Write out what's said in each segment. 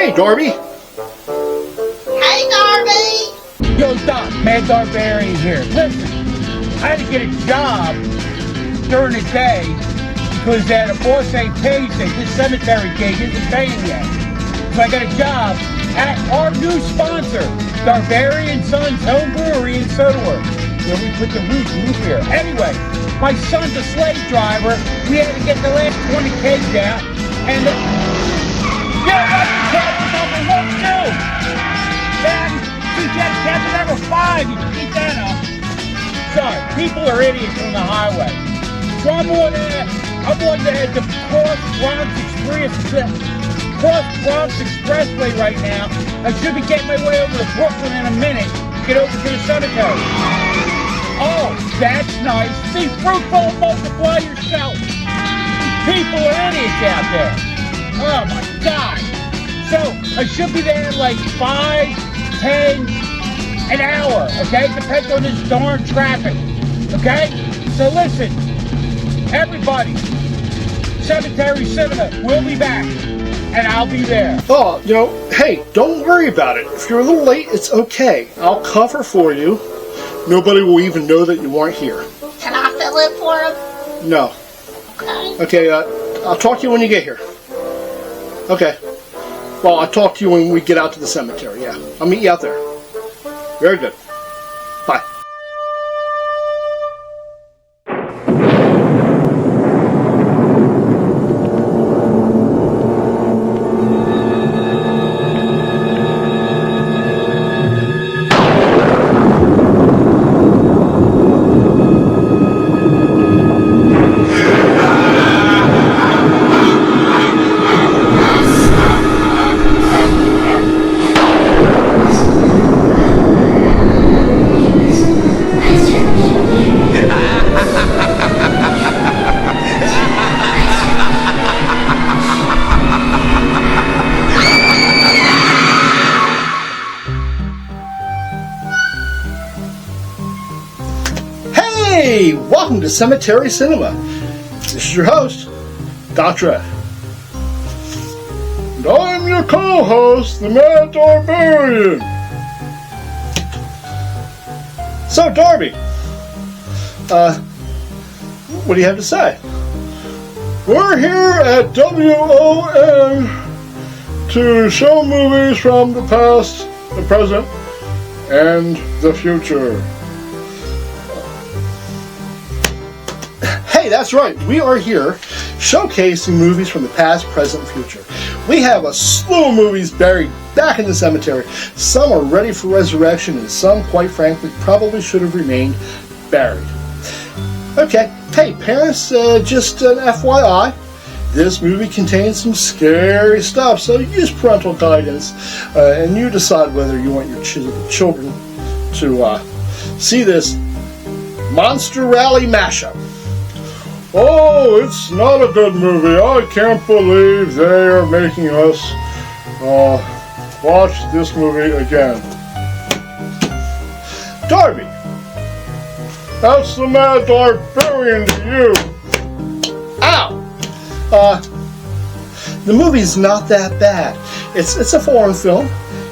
Hey, Darby. Hey, Darby. Yo, Doc, Mad Darbarian here. Listen, I had to get a job during the day because the boss ain't paid since this cemetery gig isn't paying yet. So I got a job at our new sponsor, Darbarian Sons Home Brewery in Soderworth, where we put the roof here. Anyway, my son's a slave driver. We had to get the last 20 kegs out, and number 1, 2. Then CJ cabinet number 5. You can keep that up. Sorry, people are idiots on the highway. So I'm on the Cross Bronx Expressway right now. I should be getting my way over to Brooklyn in a minute to get over to the cemetery. Oh, that's nice. Be fruitful and multiply yourself. People are idiots out there. Oh my God. So I should be there in like 5, 10, an hour, okay? Depends on this darn traffic, okay? So listen, everybody, Cemetery Cinema, we'll be back, and I'll be there. Oh, hey, don't worry about it. If you're a little late, it's okay. I'll cover for you. Nobody will even know that you weren't here. Can I fill in for him? No. Okay. Okay, I'll talk to you when you get here. Okay. Well, I'll talk to you when we get out to the cemetery, yeah. I'll meet you out there. Very good. Bye. Hey, welcome to Cemetery Cinema. This is your host, Dr. Ed. And I'm your co-host, the Mad Darbarian. So, Darby, what do you have to say? We're here at WON to show movies from the past, the present, and the future. Hey, that's right. We are here showcasing movies from the past, present, and future. We have a slew of movies buried back in the cemetery. Some are ready for resurrection, and some, quite frankly, probably should have remained buried. Okay, hey, parents, just an FYI, this movie contains some scary stuff, so use parental guidance, and you decide whether you want your children to see this Monster Rally mashup. Oh, it's not a good movie. I can't believe they are making us watch this movie again. Darby, that's the Mad Darbarian to you. Ow! The movie's not that bad. It's a foreign film.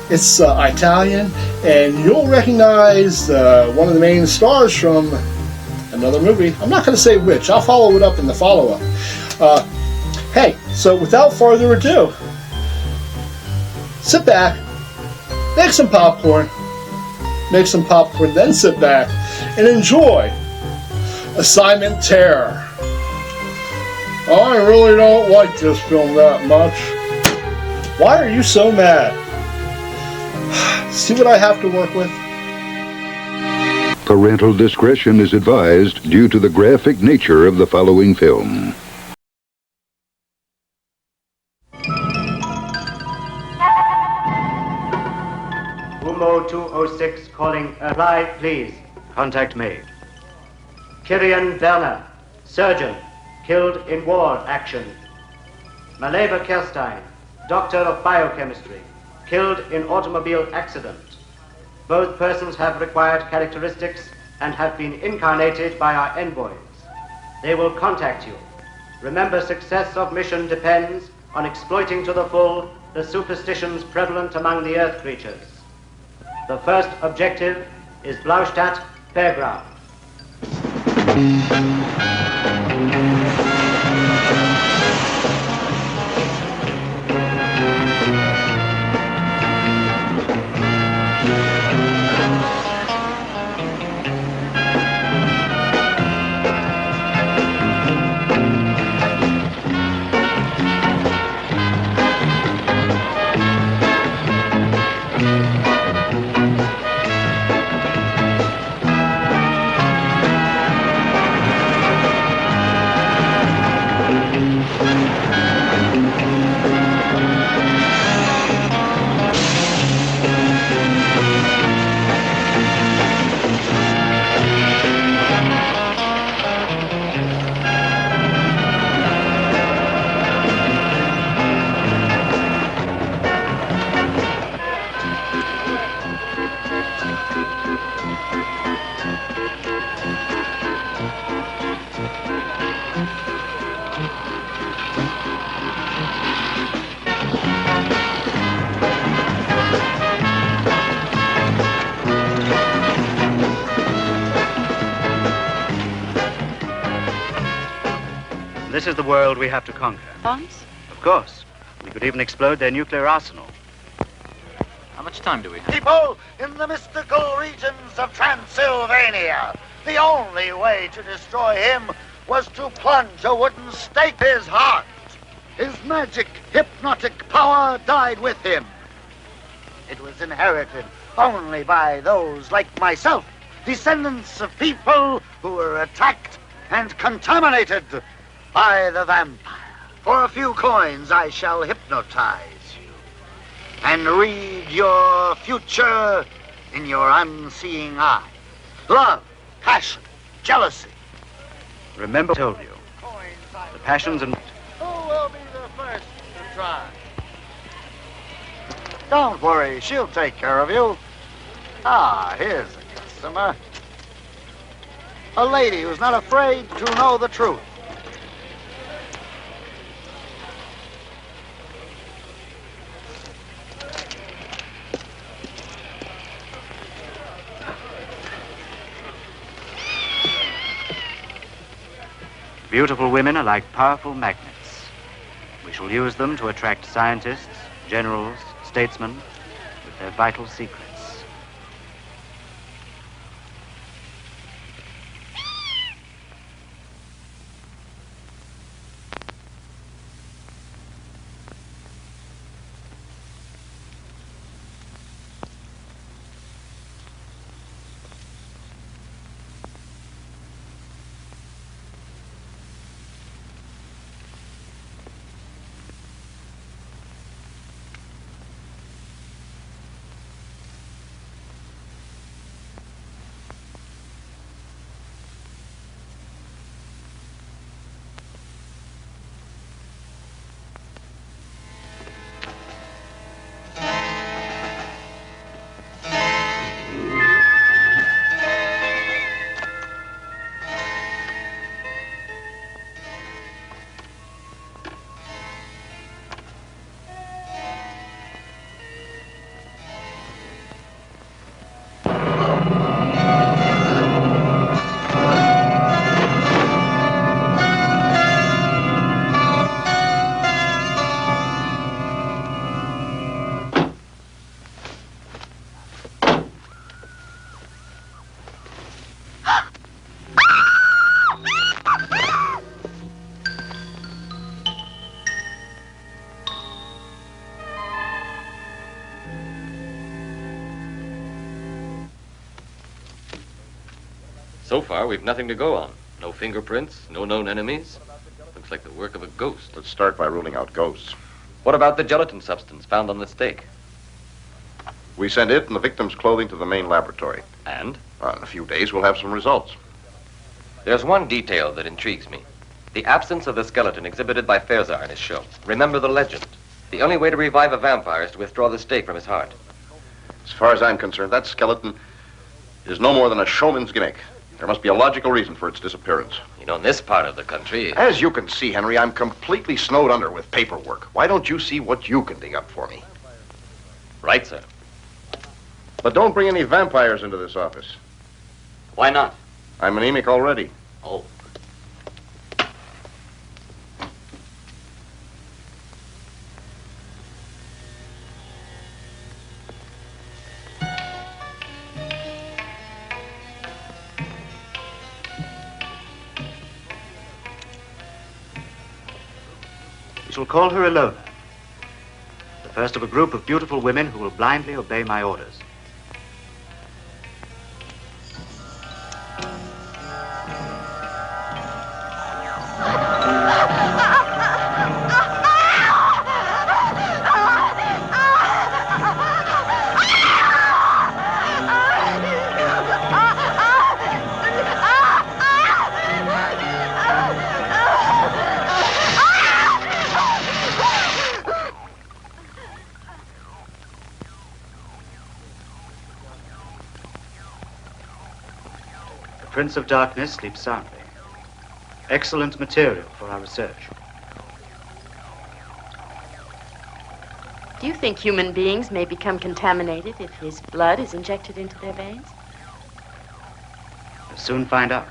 It's Italian, and you'll recognize one of the main stars from another movie. I'm not going to say which. I'll follow it up in the follow-up. Hey, so without further ado, sit back, make some popcorn, then sit back and enjoy Assignment Terror. I really don't like this film that much. Why are you so mad? See what I have to work with? Parental discretion is advised due to the graphic nature of the following film. Umo 206 calling. Reply, please. Contact made. Kirian Werner, surgeon, killed in war action. Maleva Kerstein, doctor of biochemistry, killed in automobile accident. Both persons have required characteristics and have been incarnated by our envoys. They will contact you. Remember, success of mission depends on exploiting to the full the superstitions prevalent among the earth creatures. The first objective is Blaustadt Fairground. This is the world we have to conquer. Bombs? Of course. We could even explode their nuclear arsenal. How much time do we have? People in the mystical regions of Transylvania, the only way to destroy him was to plunge a wooden stake in his heart. His magic, hypnotic power died with him. It was inherited only by those like myself, descendants of people who were attacked and contaminated by the vampire. For a few coins, I shall hypnotize you and read your future in your unseeing eye. Love, passion, jealousy. Remember I told you. The passions and... Who will be the first to try? Don't worry, she'll take care of you. Ah, here's a customer. A lady who's not afraid to know the truth. Beautiful women are like powerful magnets. We shall use them to attract scientists, generals, statesmen with their vital secrets. So far, we've nothing to go on. No fingerprints, no known enemies. Looks like the work of a ghost. Let's start by ruling out ghosts. What about the gelatin substance found on the stake? We send it and the victim's clothing to the main laboratory. And? In a few days, we'll have some results. There's one detail that intrigues me. The absence of the skeleton exhibited by Fairzar in his show. Remember the legend. The only way to revive a vampire is to withdraw the stake from his heart. As far as I'm concerned, that skeleton is no more than a showman's gimmick. There must be a logical reason for its disappearance. You know, in this part of the country... As you can see, Henry, I'm completely snowed under with paperwork. Why don't you see what you can dig up for me? Right, sir. But don't bring any vampires into this office. Why not? I'm anemic already. Oh. We shall call her Ilona. The first of a group of beautiful women who will blindly obey my orders. Prince of Darkness sleeps soundly. Excellent material for our research. Do you think human beings may become contaminated if his blood is injected into their veins? We'll soon find out.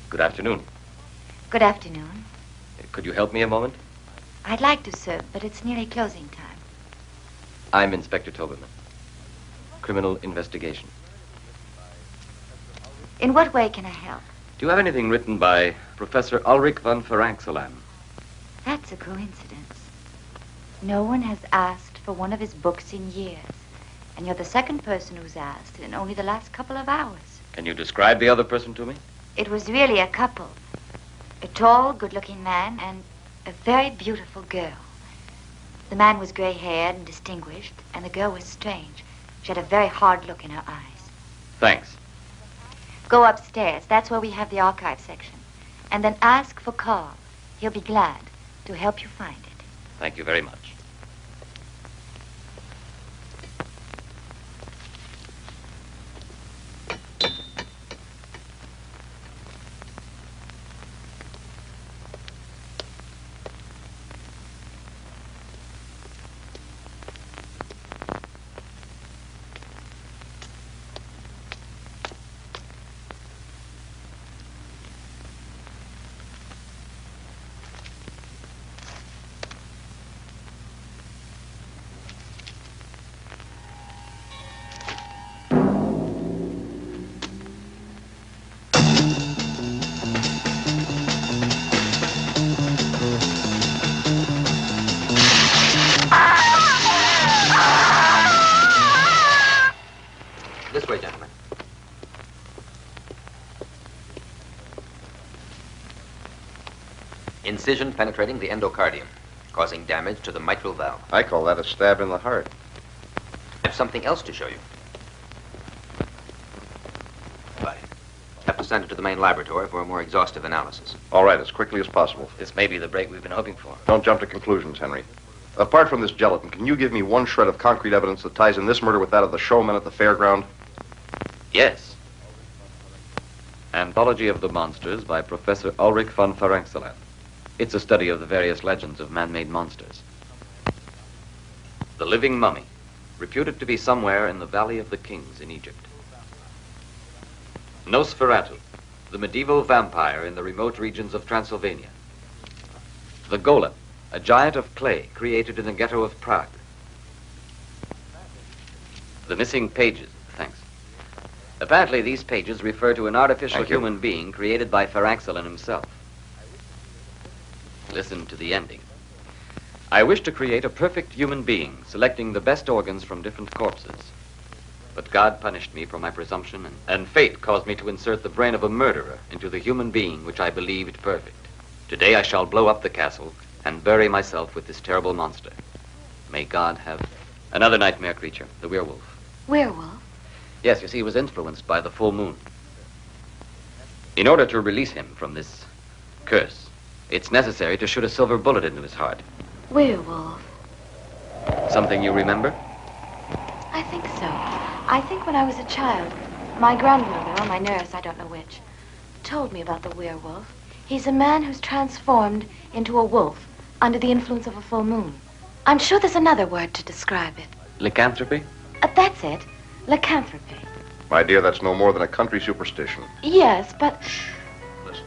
Good afternoon. Good afternoon. Could you help me a moment? I'd like to, sir, but it's nearly closing time. I'm Inspector Toberman. Criminal investigation. In what way can I help? Do you have anything written by Professor Ulrich von Feraxelan? That's a coincidence. No one has asked for one of his books in years. And you're the second person who's asked in only the last couple of hours. Can you describe the other person to me? It was really a couple. A tall, good-looking man and a very beautiful girl. The man was gray-haired and distinguished, and the girl was strange. She had a very hard look in her eyes. Thanks. Go upstairs. That's where we have the archive section. And then ask for Carl. He'll be glad to help you find it. Thank you very much. This way, gentlemen. Incision penetrating the endocardium, causing damage to the mitral valve. I call that a stab in the heart. I have something else to show you. But have to send it to the main laboratory for a more exhaustive analysis. All right, as quickly as possible. This may be the break we've been hoping for. Don't jump to conclusions, Henry. Apart from this gelatin, can you give me one shred of concrete evidence that ties in this murder with that of the showman at the fairground? Yes. Anthology of the Monsters by Professor Ulrich von Feraxelan. It's a study of the various legends of man-made monsters. The living mummy, reputed to be somewhere in the Valley of the Kings in Egypt. Nosferatu, the medieval vampire in the remote regions of Transylvania. The golem, a giant of clay created in the ghetto of Prague. The missing pages, thanks. Apparently these pages refer to an artificial human being created by Feraxelan himself. Listen to the ending. I wish to create a perfect human being, selecting the best organs from different corpses. But God punished me for my presumption, and fate caused me to insert the brain of a murderer into the human being which I believed perfect. Today I shall blow up the castle and bury myself with this terrible monster. May God have another nightmare creature, the werewolf. Werewolf? Yes, you see, he was influenced by the full moon. In order to release him from this curse, it's necessary to shoot a silver bullet into his heart. Werewolf? Something you remember? I think so. I think when I was a child, my grandmother, or my nurse, I don't know which, told me about the werewolf. He's a man who's transformed into a wolf under the influence of a full moon. I'm sure there's another word to describe it. Lycanthropy? That's it. Lycanthropy. My dear, that's no more than a country superstition. Yes, but... Listen.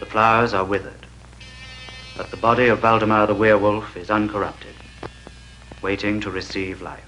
The flowers are withered, but the body of Valdemar the werewolf is uncorrupted, waiting to receive life.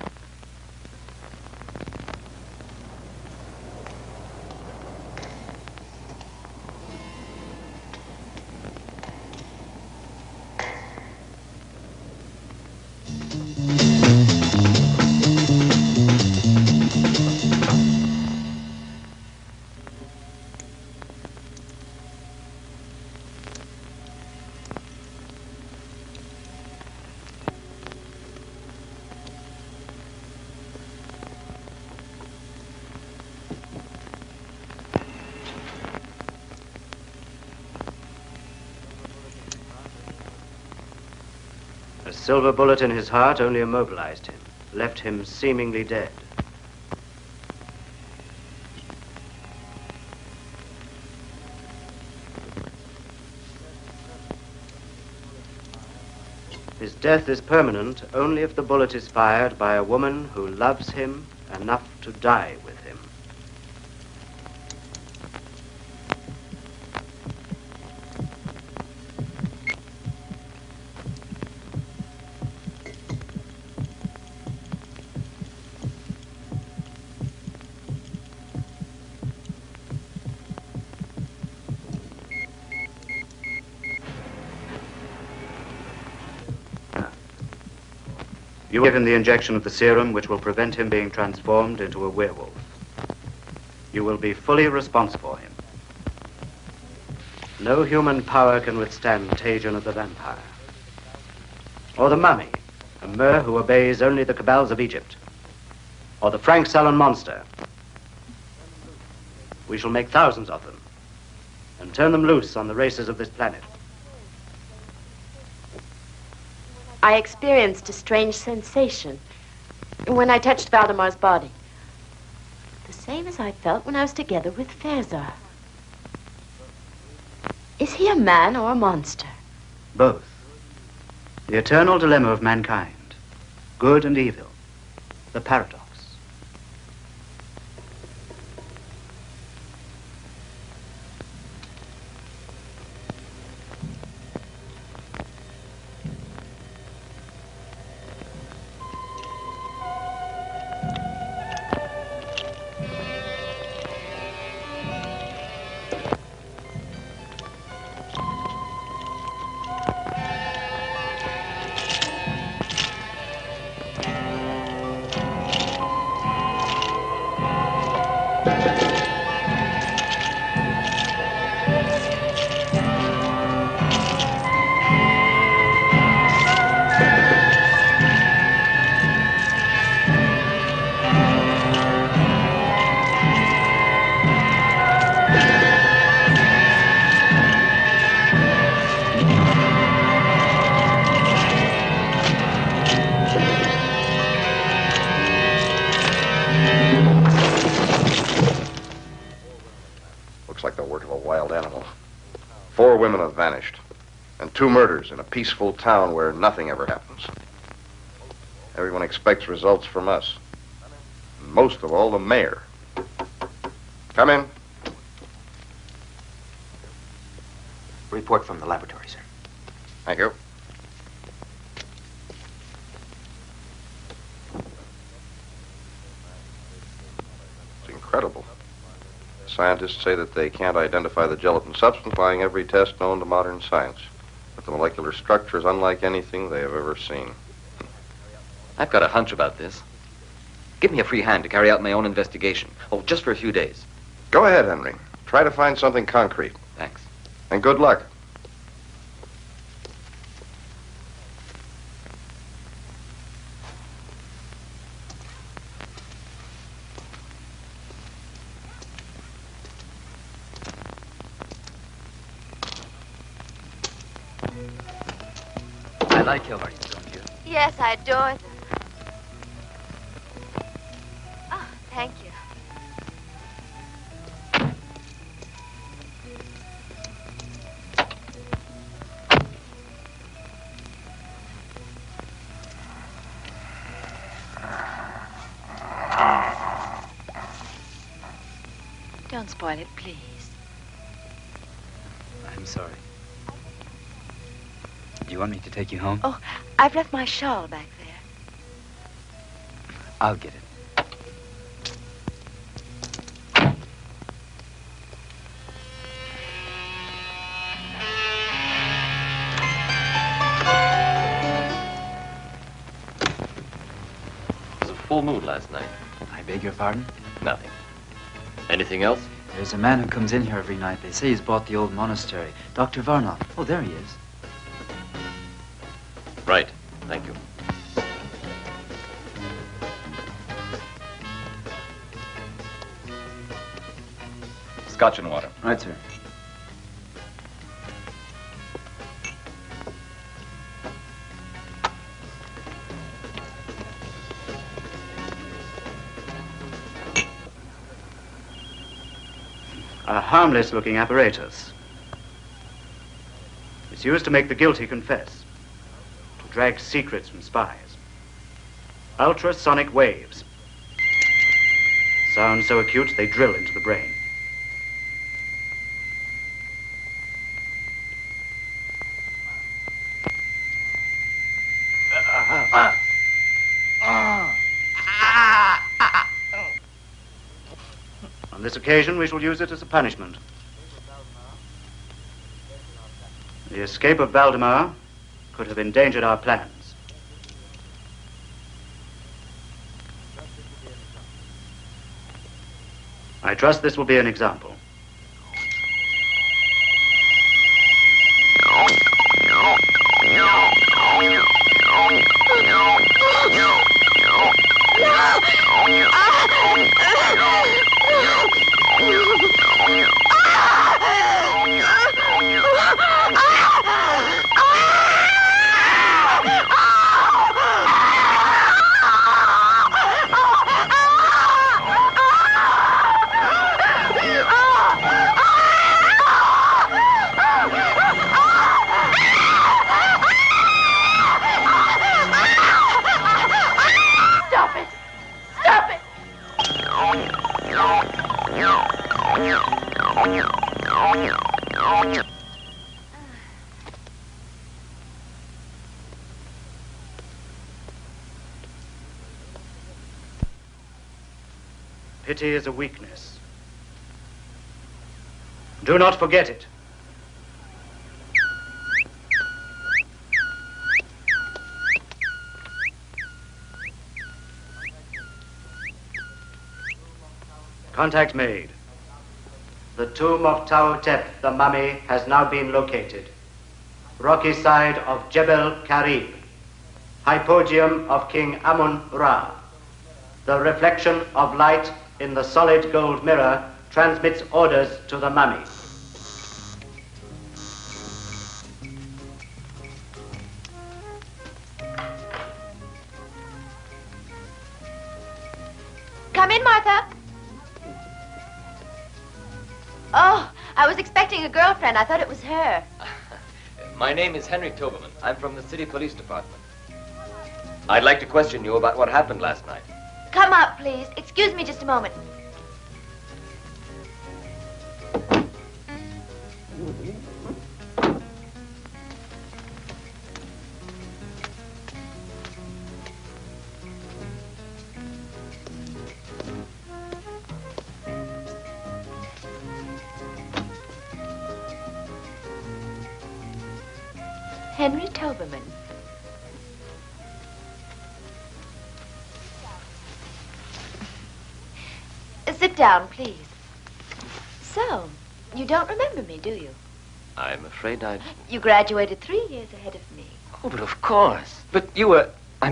A silver bullet in his heart only immobilized him, left him seemingly dead. His death is permanent only if the bullet is fired by a woman who loves him enough to die with him. You will give him the injection of the serum which will prevent him being transformed into a werewolf. You will be fully responsible for him. No human power can withstand Tajan of the vampire. Or the mummy, a Mer who obeys only the cabals of Egypt. Or the Frank Salon monster. We shall make thousands of them and turn them loose on the races of this planet. I experienced a strange sensation when I touched Valdemar's body. The same as I felt when I was together with Fezar. Is he a man or a monster? Both. The eternal dilemma of mankind. Good and evil. The paradox. Looks like the work of a wild animal. 4 women have vanished. And 2 murders in a peaceful town where nothing ever happens. Everyone expects results from us. And most of all, the mayor. Come in. Report from the laboratory, sir. Thank you. It's incredible. Scientists say that they can't identify the gelatin substance, applying every test known to modern science. But the molecular structure is unlike anything they have ever seen. I've got a hunch about this. Give me a free hand to carry out my own investigation. Oh, just for a few days. Go ahead, Henry. Try to find something concrete. Thanks. And good luck. I like Hillary, don't you? Yes, I adore them. Oh, thank you. Don't spoil it, please. I'm sorry. Do you want me to take you home? Oh, I've left my shawl back there. I'll get it. It was a full moon last night. I beg your pardon? Nothing. Anything else? There's a man who comes in here every night. They say he's bought the old monastery. Dr. Varnoff. Oh, there he is. Right. Thank you. Scotch and water. Right, sir. A harmless-looking apparatus. It's used to make the guilty confess, to drag secrets from spies. Ultrasonic waves. Sound so acute they drill into the brain. On this occasion, we shall use it as a punishment. The escape of Valdemar could have endangered our plans. I trust this will be an example. Pity is a weakness. Do not forget it. Contact made. The tomb of Tautep, the mummy, has now been located. Rocky side of Jebel Karib. Hypogeum of King Amun-Ra. The reflection of light in the solid gold mirror transmits orders to the mummy. Come in, Martha. Oh, I was expecting a girlfriend. I thought it was her. My name is Henry Toberman. I'm from the city police department. I'd like to question you about what happened last night. Come up, please. Excuse me just a moment. Henry Toberman. Sit down, please. So, you don't remember me, do you? I'm afraid I... You graduated 3 years ahead of me. Oh, but of course. But you were... I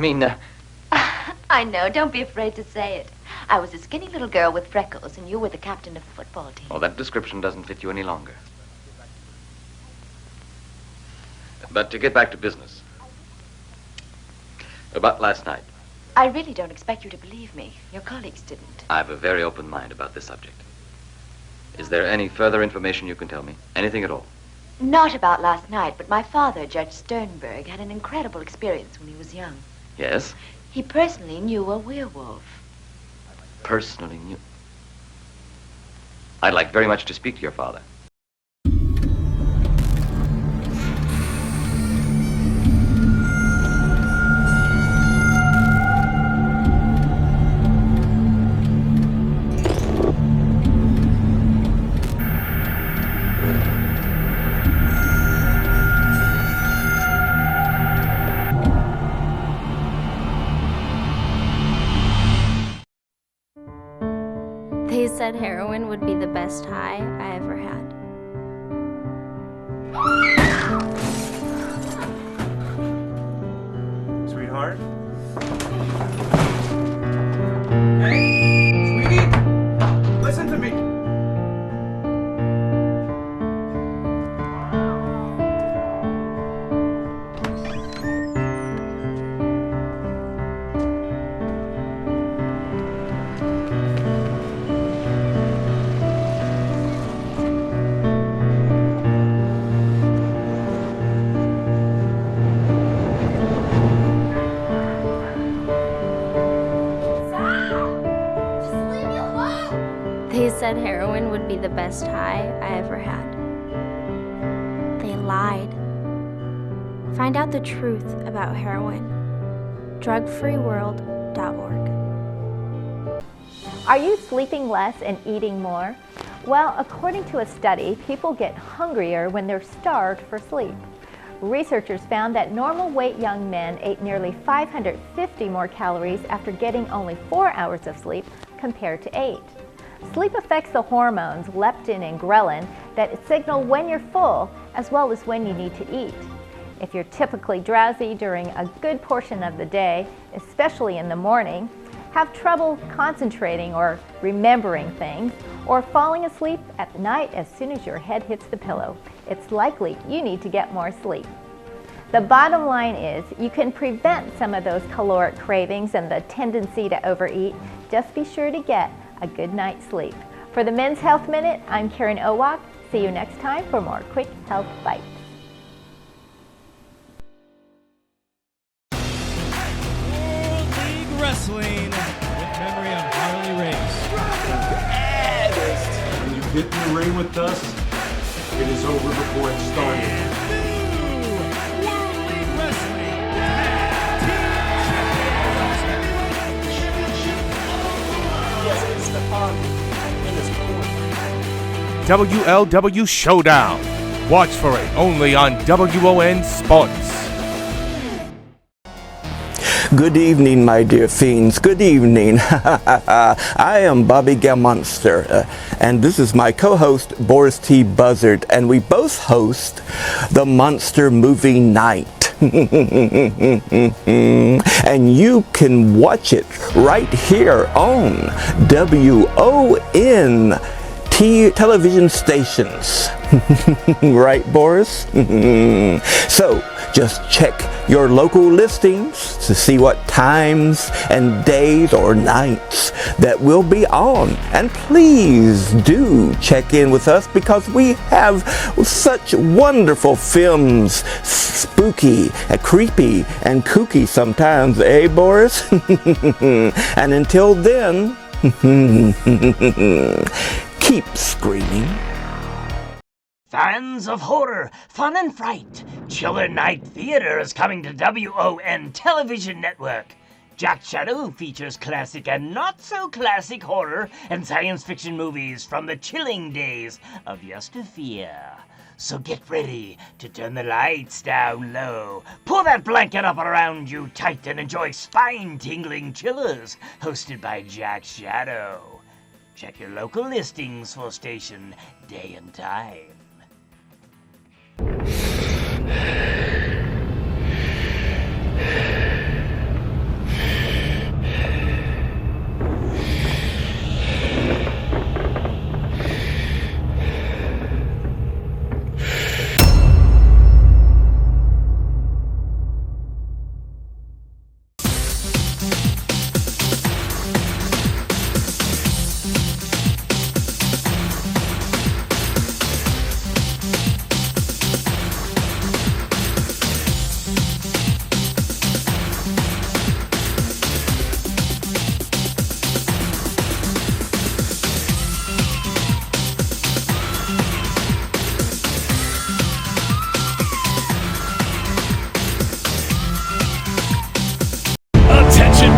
know. Don't be afraid to say it. I was a skinny little girl with freckles, and you were the captain of the football team. Well, that description doesn't fit you any longer. But to get back to business. About last night. I really don't expect you to believe me. Your colleagues didn't. I have a very open mind about this subject. Is there any further information you can tell me? Anything at all? Not about last night, but my father, Judge Sternberg, had an incredible experience when he was young. Yes? He personally knew a werewolf. Personally knew? I'd like very much to speak to your father. They said heroin would be the best high I ever had. Sweetheart? Hey, sweetie, listen to me. They said heroin would be the best high I ever had. They lied. Find out the truth about heroin. drugfreeworld.org. Are you sleeping less and eating more? Well, according to a study, people get hungrier when they're starved for sleep. Researchers found that normal weight young men ate nearly 550 more calories after getting only 4 hours of sleep compared to 8. Sleep affects the hormones leptin and ghrelin that signal when you're full as well as when you need to eat. If you're typically drowsy during a good portion of the day, especially in the morning, have trouble concentrating or remembering things, or falling asleep at night as soon as your head hits the pillow, it's likely you need to get more sleep. The bottom line is you can prevent some of those caloric cravings and the tendency to overeat. Just be sure to get a good night's sleep. For the Men's Health Minute, I'm Karen Owak. See you next time for more quick health bites. World League Wrestling with memory of Harley Race. When you get in the ring with us, it is over before it started. World League Wrestling Yes, it's the WLW Showdown. Watch for it only on WON Sports. Good evening, my dear fiends. Good evening. I am Bobby Gamonster, and this is my co-host, Boris T. Buzzard, and we both host the Monster Movie Night. And you can watch it right here on WON television stations. Right, Boris? So, just check your local listings to see what times and days or nights that we'll be on. And please do check in with us because we have such wonderful films, spooky, creepy, and kooky sometimes, eh, Boris? And until then, keep screaming. Fans of horror, fun and fright, Chiller Night Theater is coming to WON Television Network. Jack Shadow features classic and not-so-classic horror and science fiction movies from the chilling days of yesteryear. So get ready to turn the lights down low, pull that blanket up around you tight, and enjoy spine-tingling chillers hosted by Jack Shadow. Check your local listings for station, day, and time.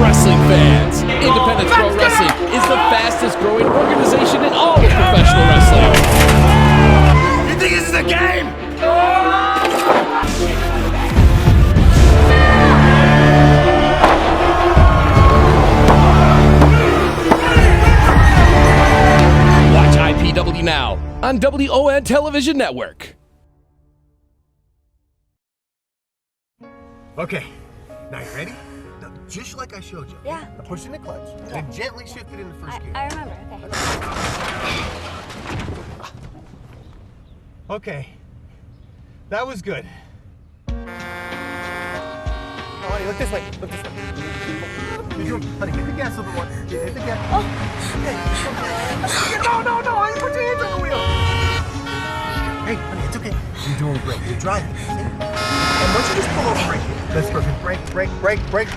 Wrestling fans, Independence Pro Wrestling is the fastest growing organization in all of professional wrestling. You think this is a game? Watch IPW now on WON Television Network. Okay, now you ready? Just like I showed you. Yeah. Now push in the clutch and gently shift it in the first gear. I remember, okay. Okay. That was good. Oh, honey, look this way. Look this way. Honey, hit the gas a little more. Hit the gas. Oh. No. Honey, put your hands on the wheel. Hey, honey, it's okay. You're doing great. You're driving. See? And once you just pull over right here. That's perfect. Brake.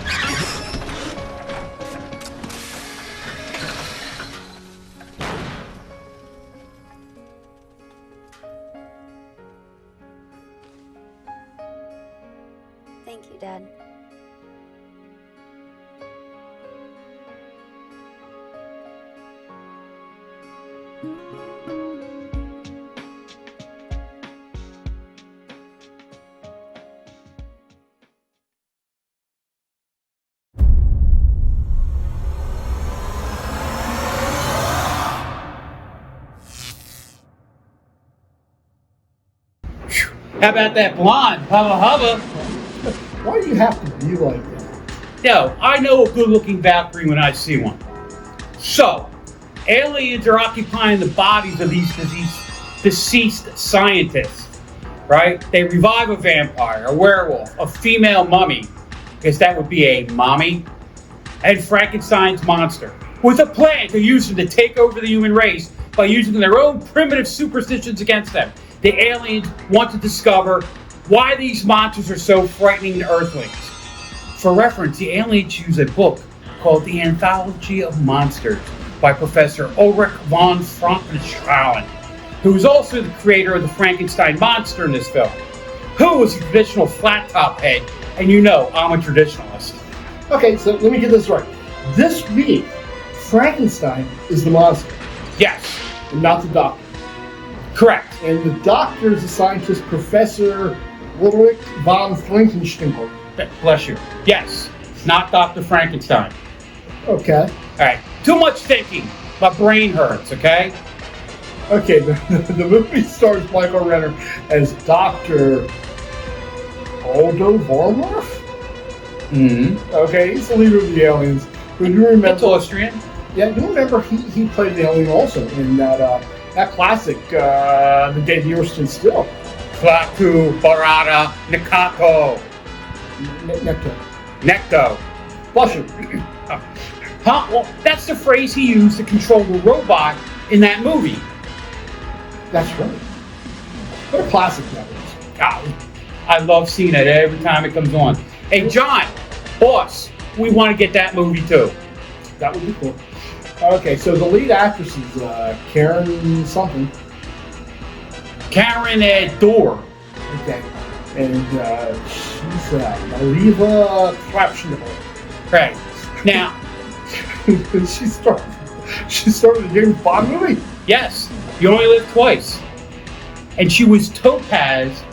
Thank you, Dad. How about that blonde? Hubba. Why do you have to be like that? No, I know a good-looking Valkyrie when I see one. So, aliens are occupying the bodies of these deceased scientists, right? They revive a vampire, a werewolf, a female mummy, because that would be a mommy, and Frankenstein's monster, with a plan to use them to take over the human race by using their own primitive superstitions against them. The aliens want to discover why these monsters are so frightening to Earthlings. For reference, the aliens use a book called The Anthology of Monsters by Professor Ulrich von Frankenstein, who is also the creator of the Frankenstein monster in this film, who was a traditional flat-top head, and you know I'm a traditionalist. Okay, so let me get this right. This week, Frankenstein is the monster. Yes. And not the doctor. Correct. And the doctor is a scientist, Professor Ulrich von Frankenstein. Bless you. Yes, not Dr. Frankenstein. Okay. All right. Too much thinking. My brain hurts, okay? Okay, the movie stars Michael Renner as Dr. Aldo Vormorf? Okay, he's the leader of the aliens. Who do you remember? It's Austrian. Yeah, you remember he played an alien also in that classic, The Day the Earth Stood Still. Klaatu Barada Nikako. Necto. Bless you. Huh? Well, that's the phrase he used to control the robot in that movie. That's right. What a classic that is. God, I love seeing it every time it comes on. Hey, John, boss, we want to get that movie too. That would be cool. Okay, so the lead actress is Karen something. Karen Dorr. Okay. And she's Maliva Krapshnipple. Right. Now, she started a James Bond movie? Yes. You only live twice. And she was Topaz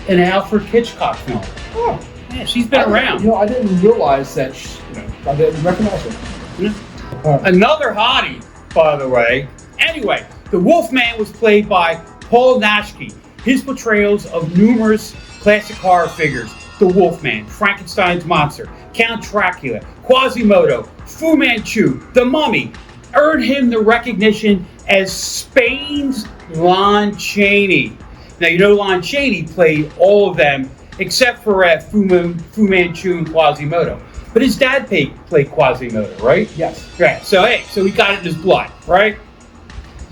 in an Alfred Hitchcock film. Oh. Yeah, she's been around. I didn't realize that, I didn't recognize her. Another hottie, by the way. Anyway, the Wolfman was played by Paul Naschke. His portrayals of numerous classic horror figures, the Wolfman, Frankenstein's monster, Count Dracula, Quasimodo, Fu Manchu, the Mummy, earned him the recognition as Spain's Lon Chaney. Now, you know Lon Chaney played all of them except for Fu Manchu and Quasimodo. But his dad played Quasimodo, right? Yes. Right. So, he got it in his blood, right?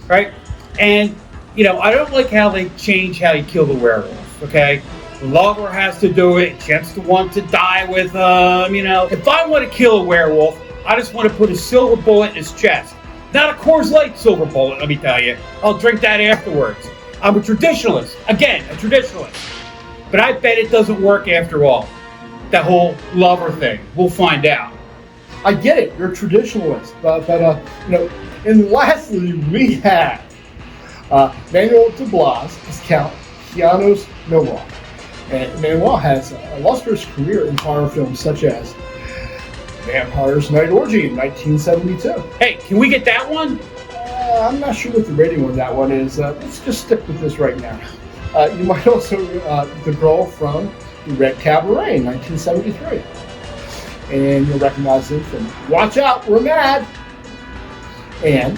Right? And, I don't like how they change how you kill the werewolf, okay? The lover has to do it. Chance to want to die with him, If I want to kill a werewolf, I just want to put a silver bullet in his chest. Not a Coors Light silver bullet, let me tell you. I'll drink that afterwards. I'm a traditionalist. Again, a traditionalist. But I bet it doesn't work after all. That whole lover thing. We'll find out. I get it. You're a traditionalist. But and lastly, we have Manuel de Blas as Count Janos Milroy. And Manuel has an illustrious career in horror films such as Vampire's Night Orgy in 1972. Hey, can we get that one? I'm not sure what the rating on that one is. Let's just stick with this right now. You might also, the girl from The Red Cabaret in 1973. And you'll recognize him from Watch Out, We're Mad! And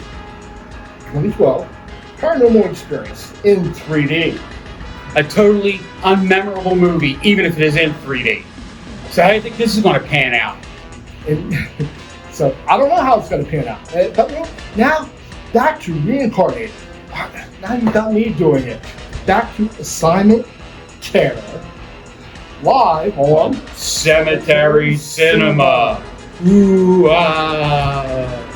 2012, Paranormal Experience in 3D. A totally unmemorable movie, even if it is in 3D. So how do you think this is going to pan out? And so I don't know how it's going to pan out. But now, back to Reincarnated. Now you got me doing it. Back to Assignment Terror. Live on Cemetery Cinema. Ooh, ah.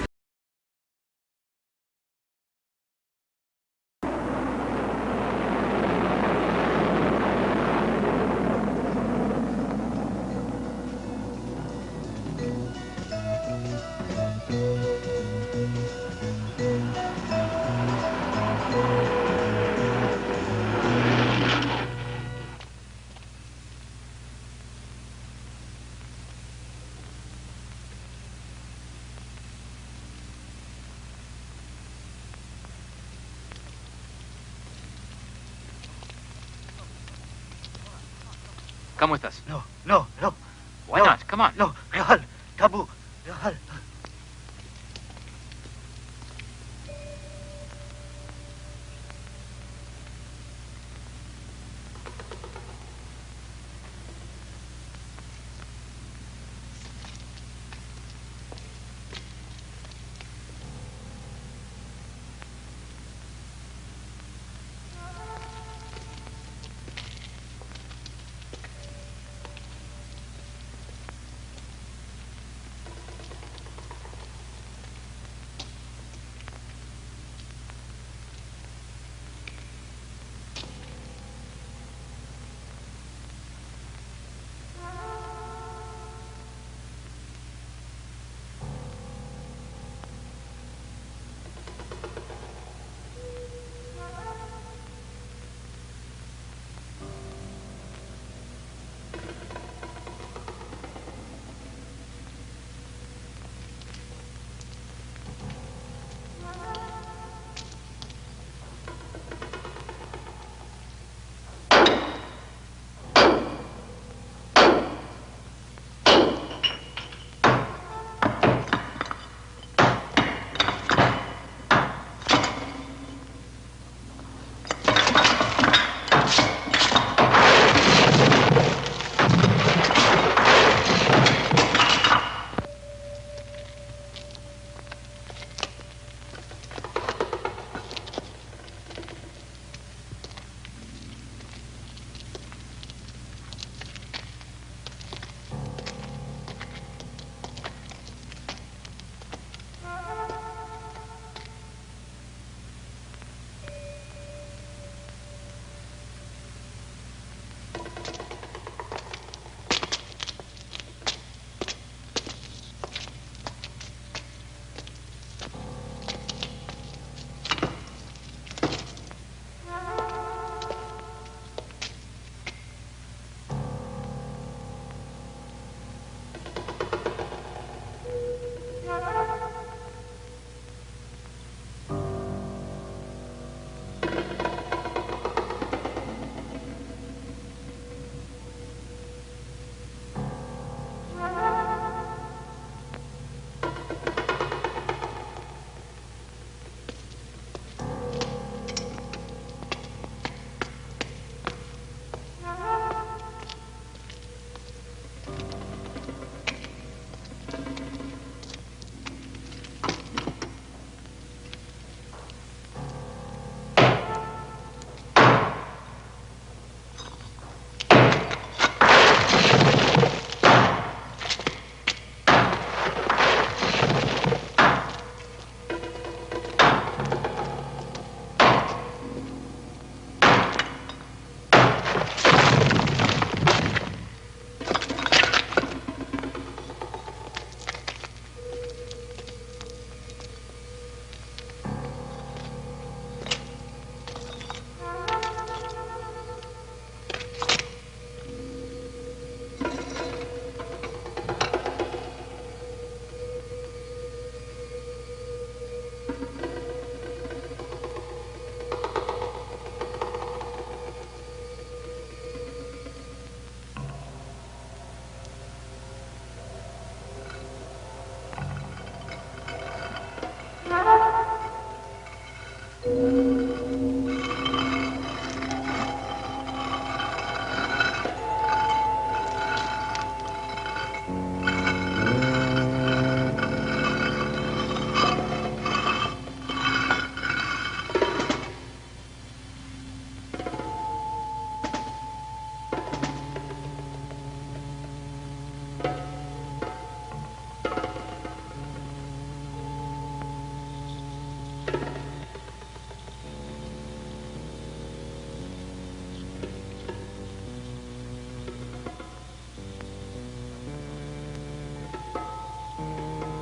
Come with us. No. Why not? Come on. No, Rahal, Tabu, Rahal.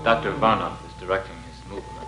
Dr. Varnoff is directing his movements.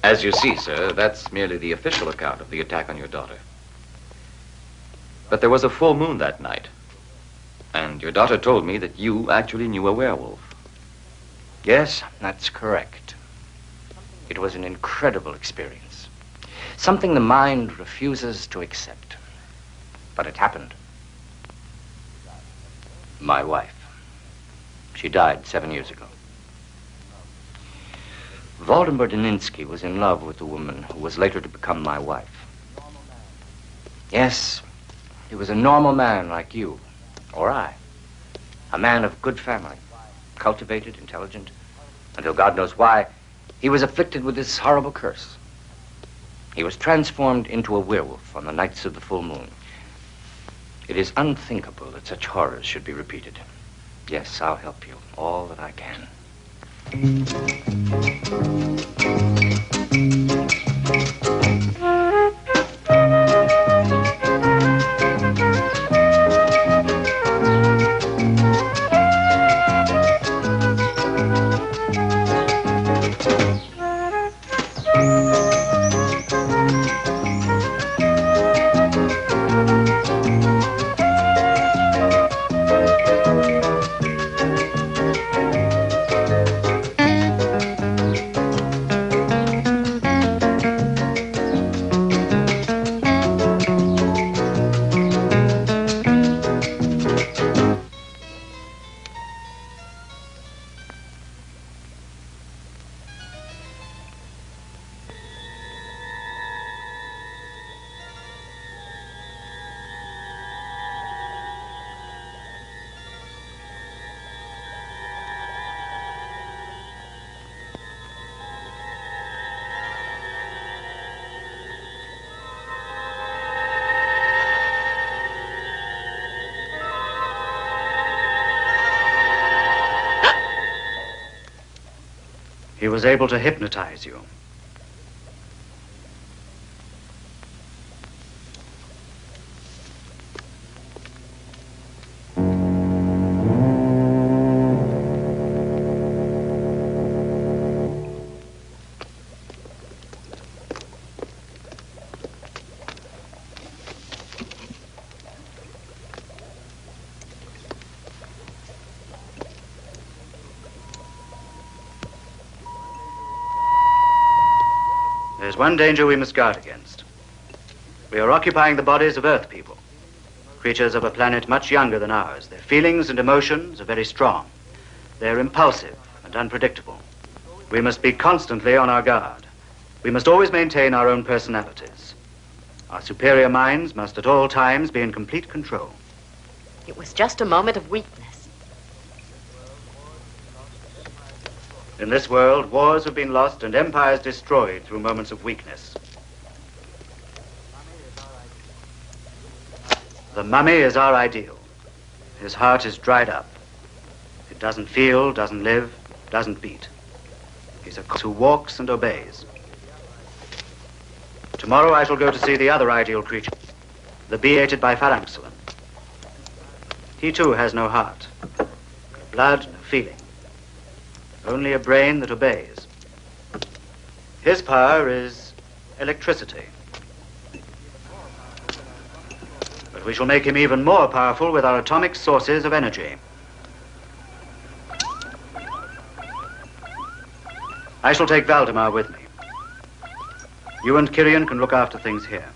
As you see, sir, that's merely the official account of the attack on your daughter. But there was a full moon that night, and your daughter told me that you actually knew a werewolf. Yes, that's correct. It was an incredible experience. Something the mind refuses to accept. But it happened. My wife. She died 7 years ago. Waldemar Daninsky was in love with the woman who was later to become my wife. Yes, he was a normal man like you, or I. A man of good family, cultivated, intelligent, until God knows why, he was afflicted with this horrible curse. He was transformed into a werewolf on the nights of the full moon. It is unthinkable that such horrors should be repeated. Yes, I'll help you, all that I can. He was able to hypnotize you. There's one danger we must guard against. We are occupying the bodies of Earth people, creatures of a planet much younger than ours. Their feelings and emotions are very strong. They're impulsive and unpredictable. We must be constantly on our guard. We must always maintain our own personalities. Our superior minds must at all times be in complete control. It was just a moment of weakness. In this world, wars have been lost and empires destroyed through moments of weakness. The mummy is our ideal. His heart is dried up. It doesn't feel, doesn't live. doesn't beat. He's a who walks and obeys. Tomorrow I shall go to see the other ideal creature, the beated by Phalanxolon. He too has no heart, no blood, no feeling, only a brain that obeys. His power is electricity. But we shall make him even more powerful with our atomic sources of energy. I shall take Valdemar with me. You and Kyrian can look after things here.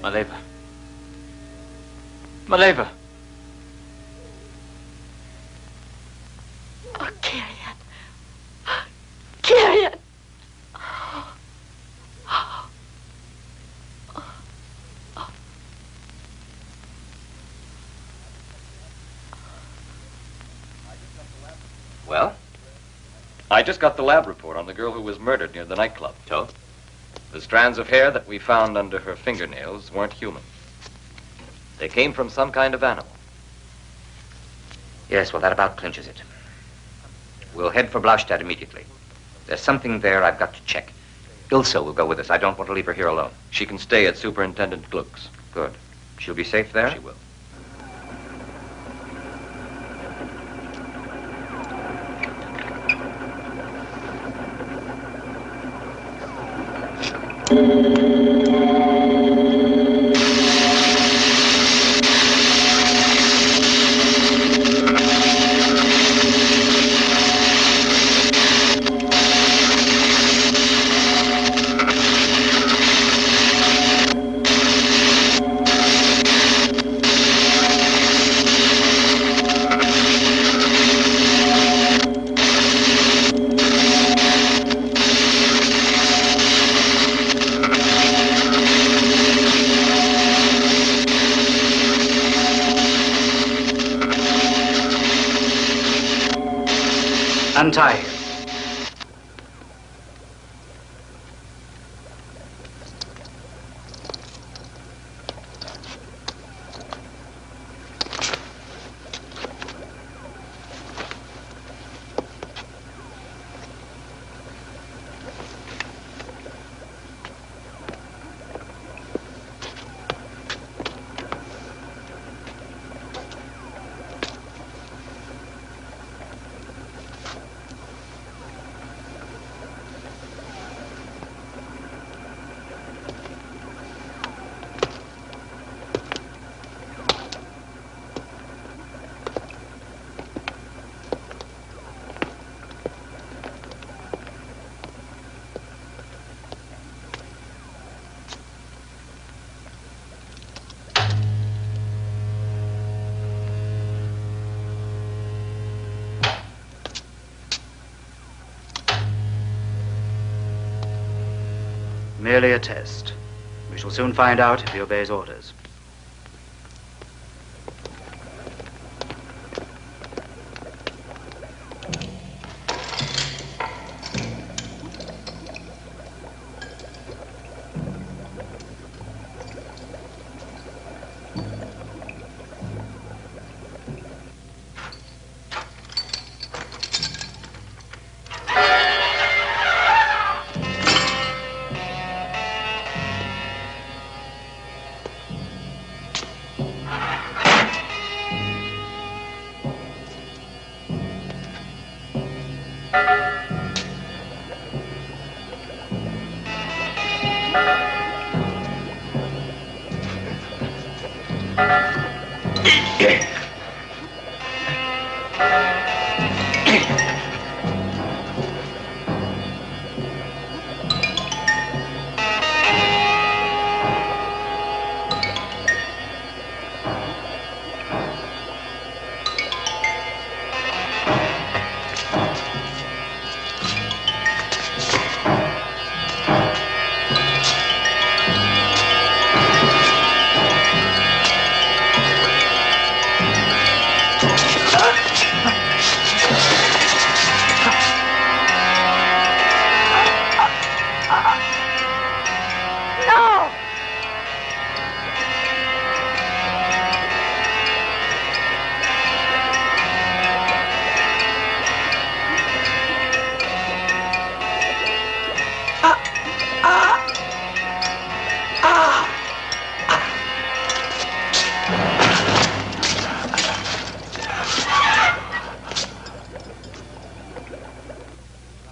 Maleva. Maleva. Oh, Kyrian. Kyrian. Well? I just got the lab report on the girl who was murdered near the nightclub. So? The strands of hair that we found under her fingernails weren't human. They came from some kind of animal. Yes, well, that about clinches it. We'll head for Blaustadt immediately. There's something there I've got to check. Ilse will go with us. I don't want to leave her here alone. She can stay at Superintendent Gluck's. Good. She'll be safe there? She will. Untie him. Merely a test. We shall soon find out if he obeys orders.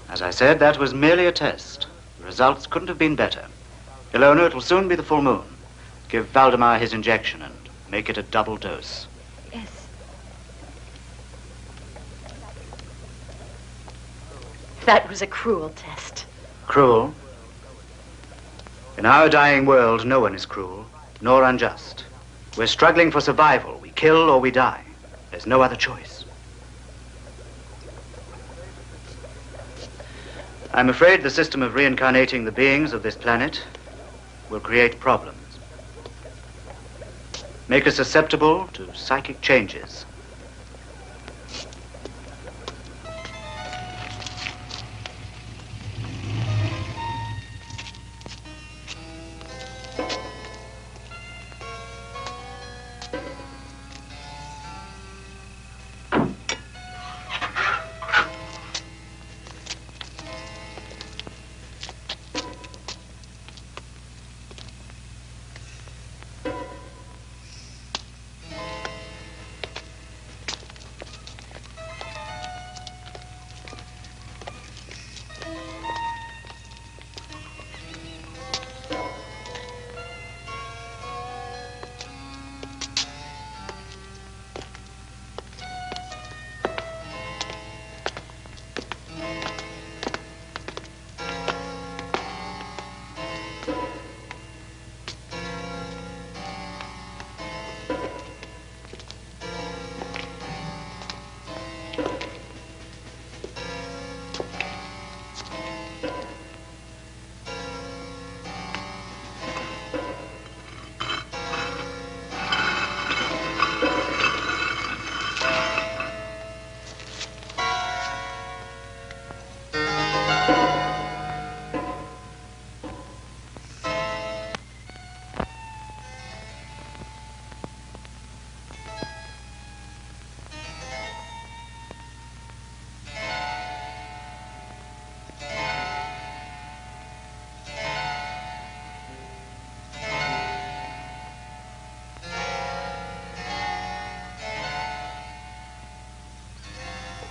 As I said, that was merely a test. The results couldn't have been better. Ilona, it will soon be the full moon. Give Valdemar his injection and make it a double dose. Yes. That was a cruel test. Cruel? In our dying world, no one is cruel, nor unjust. We're struggling for survival. We kill or we die. There's no other choice. I'm afraid the system of reincarnating the beings of this planet will create problems. Make us susceptible to psychic changes.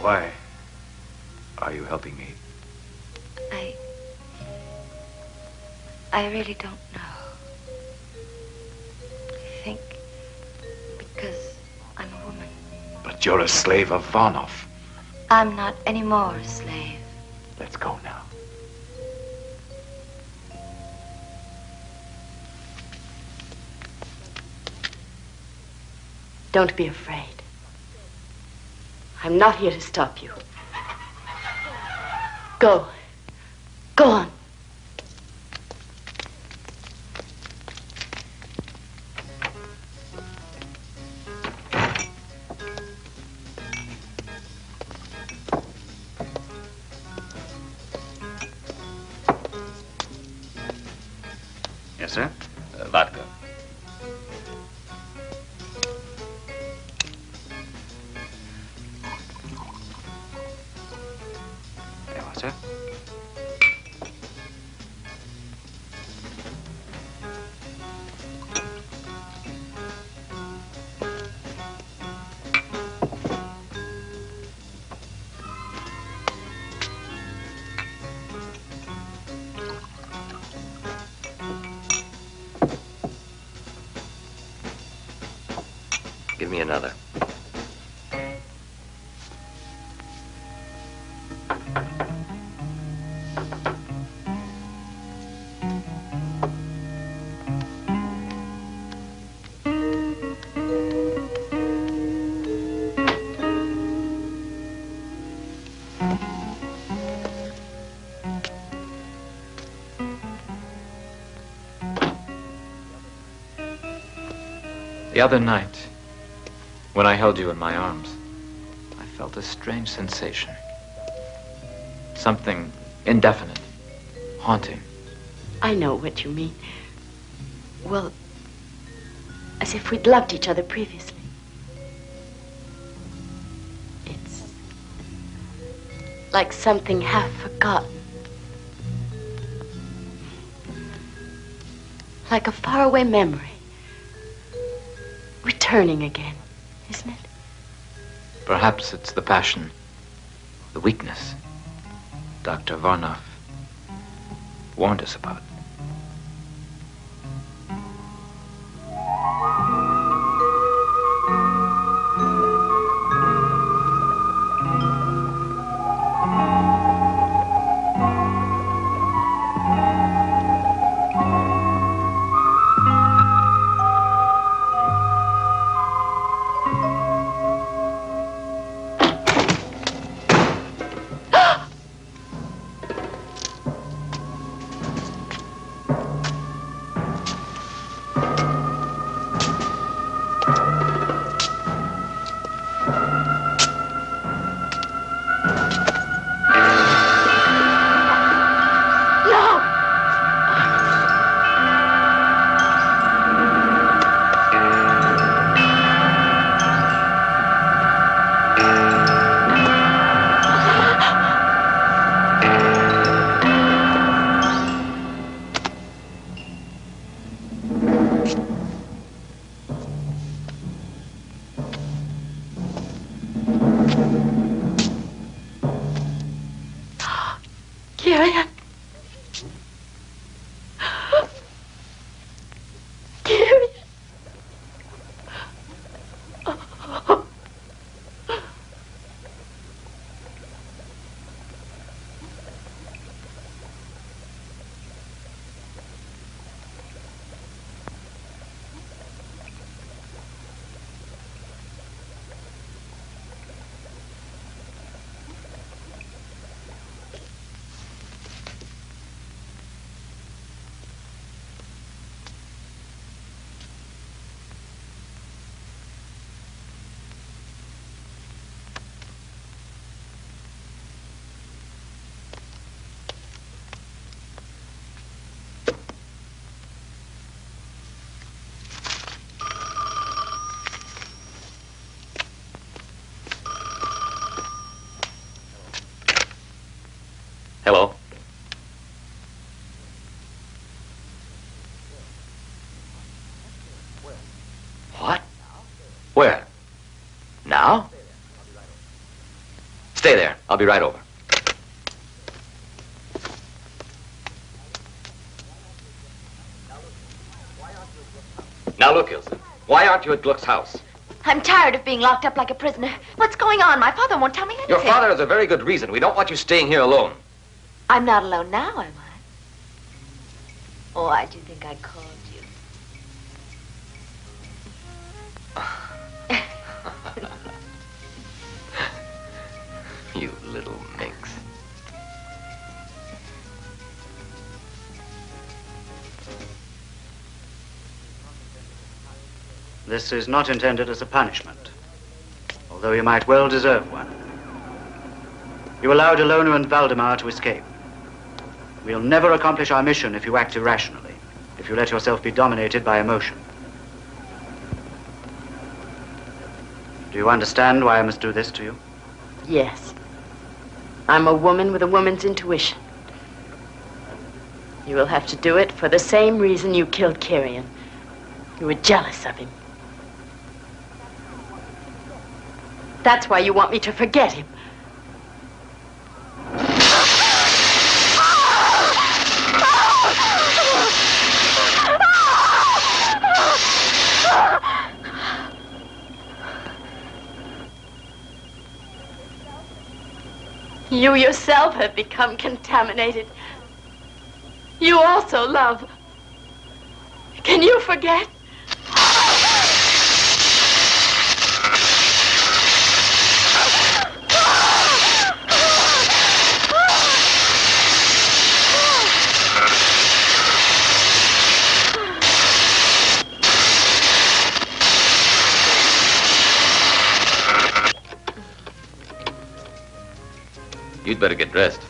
Why are you helping me? I really don't know. I think because I'm a woman. But you're a slave of Varnov. I'm not anymore a slave. Let's go now. Don't be afraid. I'm not here to stop you. Go. Go on. sir. Give me another. The other night, when I held you in my arms, I felt a strange sensation. Something indefinite, haunting. I know what you mean. Well, as if we'd loved each other previously. It's like something half forgotten. Like a faraway memory. Returning again, isn't it? Perhaps it's the passion, the weakness Dr. Varnoff warned us about. Kirian. Kirian. Oh. Hello? What? Where? Now? Stay there. I'll be right over. Now look, Ilse. Why aren't you at Gluck's house? I'm tired of being locked up like a prisoner. What's going on? My father won't tell me anything. Your father has a very good reason. We don't want you staying here alone. I'm not alone now, am I? Oh, why do you think I called you? You little minx. This is not intended as a punishment, although you might well deserve one. You allowed Ilona and Valdemar to escape. We'll never accomplish our mission if you act irrationally, if you let yourself be dominated by emotion. Do you understand why I must do this to you? Yes. I'm a woman with a woman's intuition. You will have to do it for the same reason you killed Kirian. You were jealous of him. That's why you want me to forget him. You yourself have become contaminated. You also love. Can you forget? You'd better get dressed.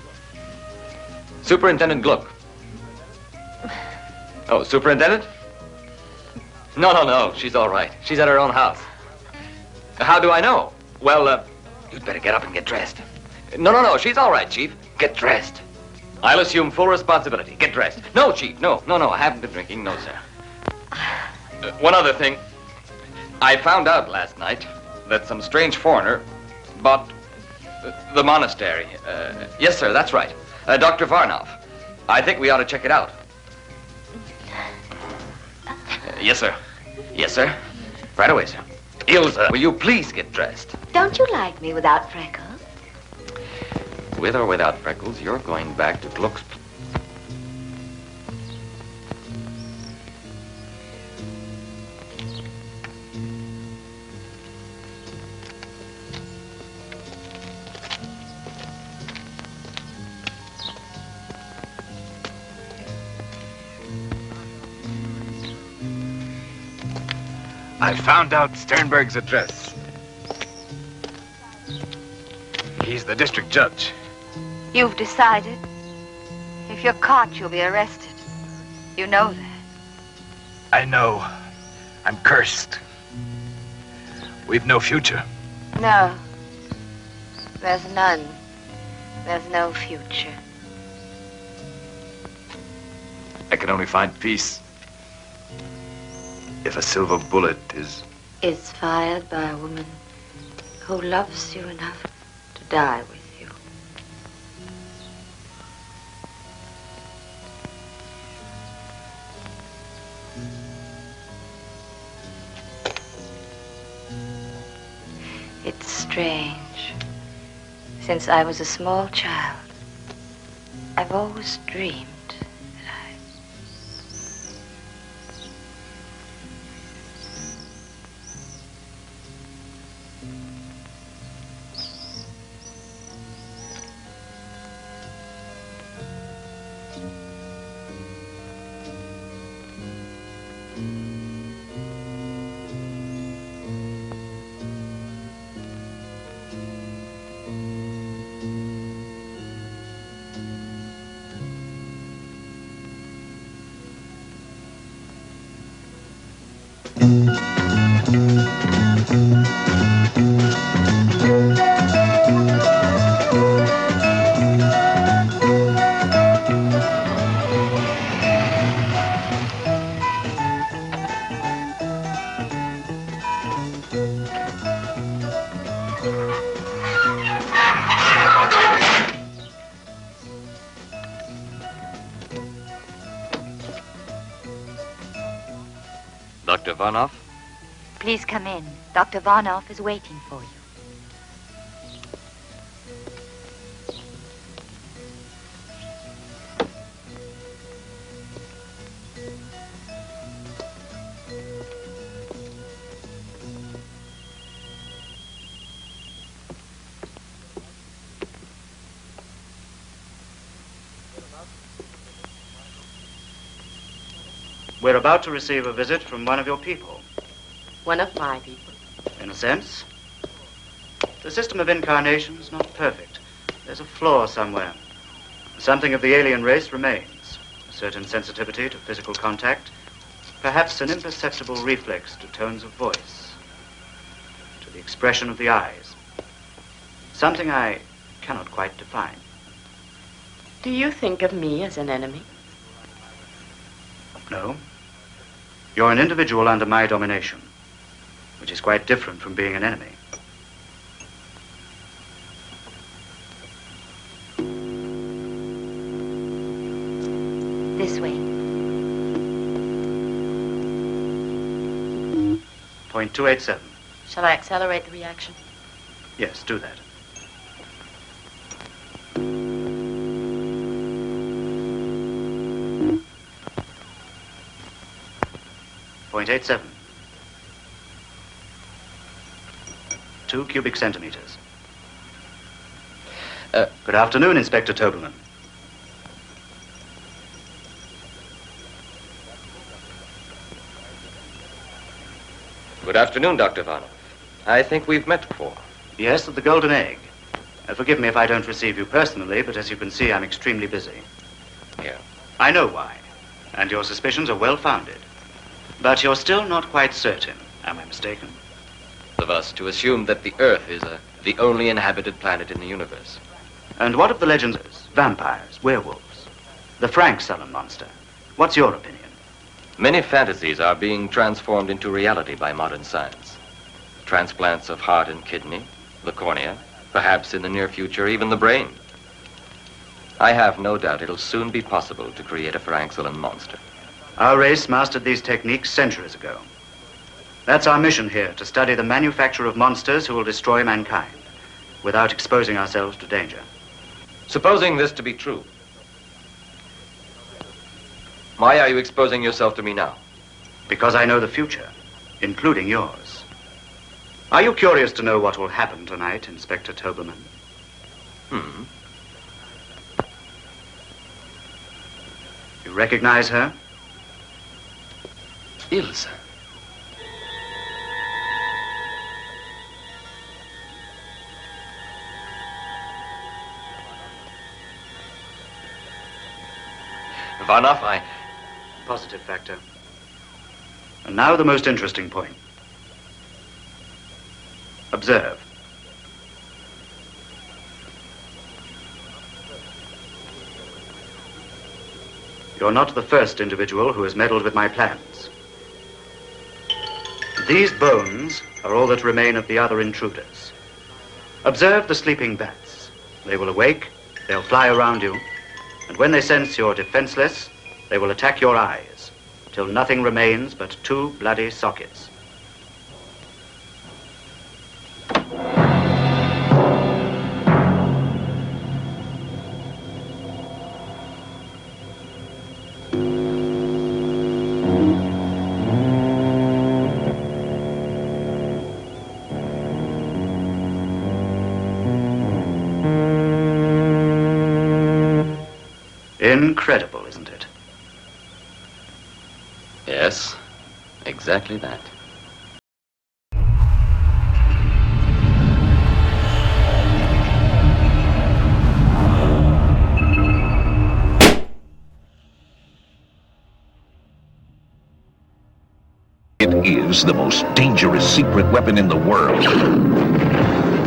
Superintendent Gluck. Oh, Superintendent? No. She's all right. She's at her own house. How do I know? Well, you'd better get up and get dressed. No. She's all right, Chief. Get dressed. I'll assume full responsibility. Get dressed. No, Chief. No. I haven't been drinking. No, sir. One other thing. I found out last night that some strange foreigner bought the monastery. Yes, sir, that's right. Dr. Varnov. I think we ought to check it out. Yes, sir. Yes, sir. Right away, sir. Ilsa, will you please get dressed? Don't you like me without freckles? With or without freckles, you're going back to Gluck's. I found out Sternberg's address. He's the district judge. You've decided? If you're caught, you'll be arrested. You know that. I know. I'm cursed. We've no future. No. There's none. There's no future. I can only find peace if a silver bullet is fired by a woman who loves you enough to die with you. It's strange. Since I was a small child, I've always dreamed Dr. Varnov? Please come in. Dr. Varnov is waiting for you. We're about to receive a visit from one of your people. One of my people. In a sense. The system of incarnation is not perfect. There's a flaw somewhere. Something of the alien race remains. A certain sensitivity to physical contact. Perhaps an imperceptible reflex to tones of voice. To the expression of the eyes. Something I cannot quite define. Do you think of me as an enemy? No. You're an individual under my domination, which is quite different from being an enemy. This way. Point 287. Shall I accelerate the reaction? Yes, do that. Point 87. 2 cubic centimeters. Good afternoon, Inspector Tobelman. Good afternoon, Dr. Vanov. I think we've met before. Yes, at the Golden Egg. Forgive me if I don't receive you personally, but as you can see, I'm extremely busy. Yeah. I know why, and your suspicions are well-founded. But you're still not quite certain. Am I mistaken? Of us to assume that the Earth is the only inhabited planet in the universe. And what of the legends? Vampires, werewolves, the Frank Sullen monster. What's your opinion? Many fantasies are being transformed into reality by modern science. Transplants of heart and kidney, the cornea, perhaps in the near future, even the brain. I have no doubt it'll soon be possible to create a Frank Sullen monster. Our race mastered these techniques centuries ago. That's our mission here, to study the manufacture of monsters who will destroy mankind without exposing ourselves to danger. Supposing this to be true, why are you exposing yourself to me now? Because I know the future, including yours. Are you curious to know what will happen tonight, Inspector Tobelman? You recognize her? Ilse. Vanov, Positive factor. And now the most interesting point. Observe. You're not the first individual who has meddled with my plans. These bones are all that remain of the other intruders. Observe the sleeping bats. They will awake, they'll fly around you, and when they sense you're defenseless, they will attack your eyes, till nothing remains but 2 bloody sockets. Incredible, isn't it? Yes, exactly that. It is the most dangerous secret weapon in the world.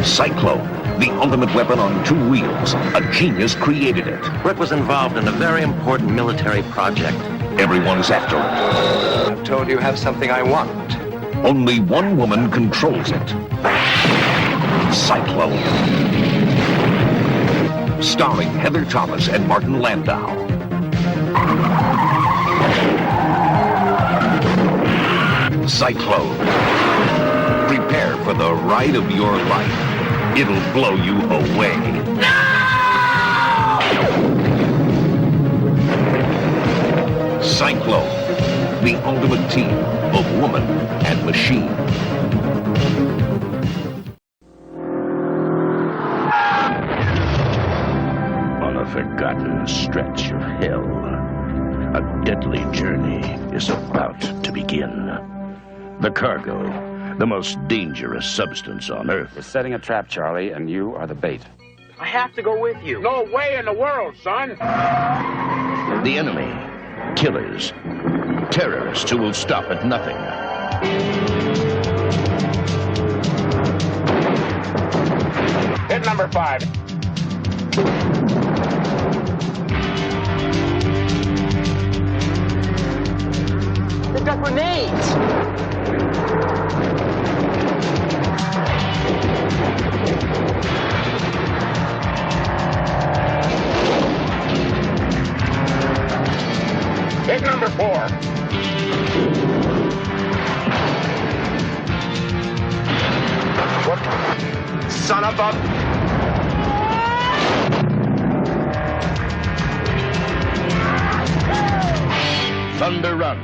Cyclone, the ultimate weapon on 2 wheels. A genius created it. Rick was involved in a very important military project. Everyone's after it. I'm told you have something I want. Only one woman controls it. Cyclone. Starring Heather Thomas and Martin Landau. Cyclone. Prepare for the ride of your life. It'll blow you away. Cyclone, the ultimate team of woman and machine. On a forgotten stretch of hell, a deadly journey is about to begin. The cargo, the most dangerous substance on Earth. We're setting a trap, Charlie, and you are the bait. I have to go with you. No way in the world, son. The enemy, killers, terrorists who will stop at nothing. Hit number 5. They've got grenades! Hit number 4. What? Son of a... Thunder Run.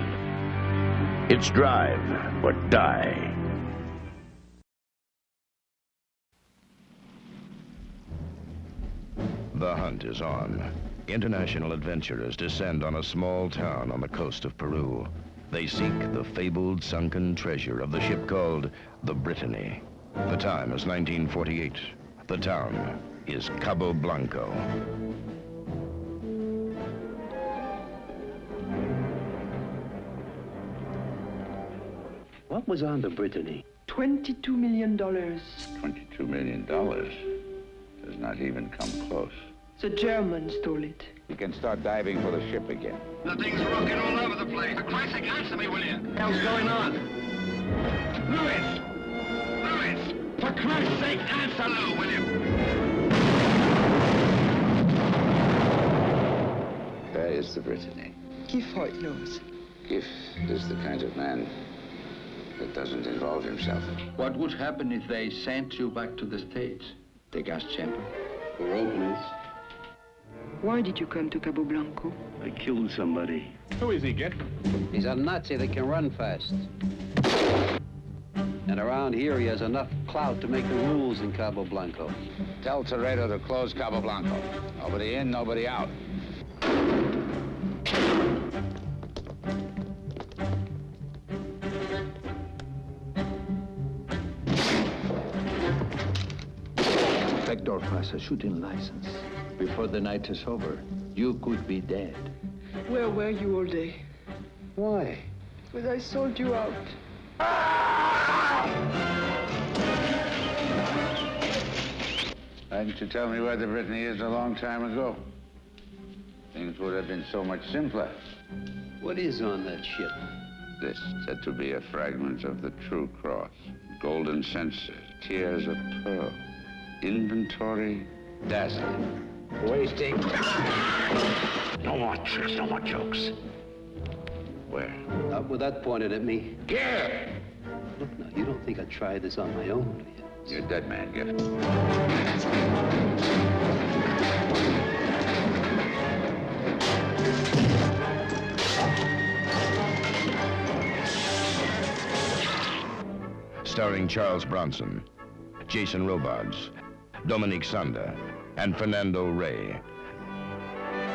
It's drive or die. The hunt is on. International adventurers descend on a small town on the coast of Peru. They seek the fabled sunken treasure of the ship called the Brittany. The time is 1948. The town is Cabo Blanco. What was on the Brittany? $22 million. $22 million does not even come close. The Germans stole it. You can start diving for the ship again. The thing's rocking all over the place. For Christ's sake, answer me, will you? What the hell's going on? Louis! Louis! For Christ's sake, answer, Lou, will you? Where is the Brittany? Giff Hoyt knows. Giff is the kind of man that doesn't involve himself. What would happen if they sent you back to the States? The gas chamber. We're openers. Why did you come to Cabo Blanco? I killed somebody. Who is he, Giff? He's a Nazi that can run fast. And around here, he has enough clout to make the rules in Cabo Blanco. Tell Toretto to close Cabo Blanco. Nobody in, nobody out. Vector has a shooting license. Before the night is over, you could be dead. Where were you all day? Why? Because I sold you out. Why didn't you tell me where the Brittany is a long time ago? Things would have been so much simpler. What is on that ship? This said to be a fragment of the true cross. Golden censer, tears of pearl. Inventory dazzling. Wasting. No more tricks, no more jokes. Where? Not with that pointed at me. Here! Look now, you don't think I'd try this on my own, do you? You're dead man, Giff. Starring Charles Bronson, Jason Robards, Dominique Sanda, and Fernando Rey.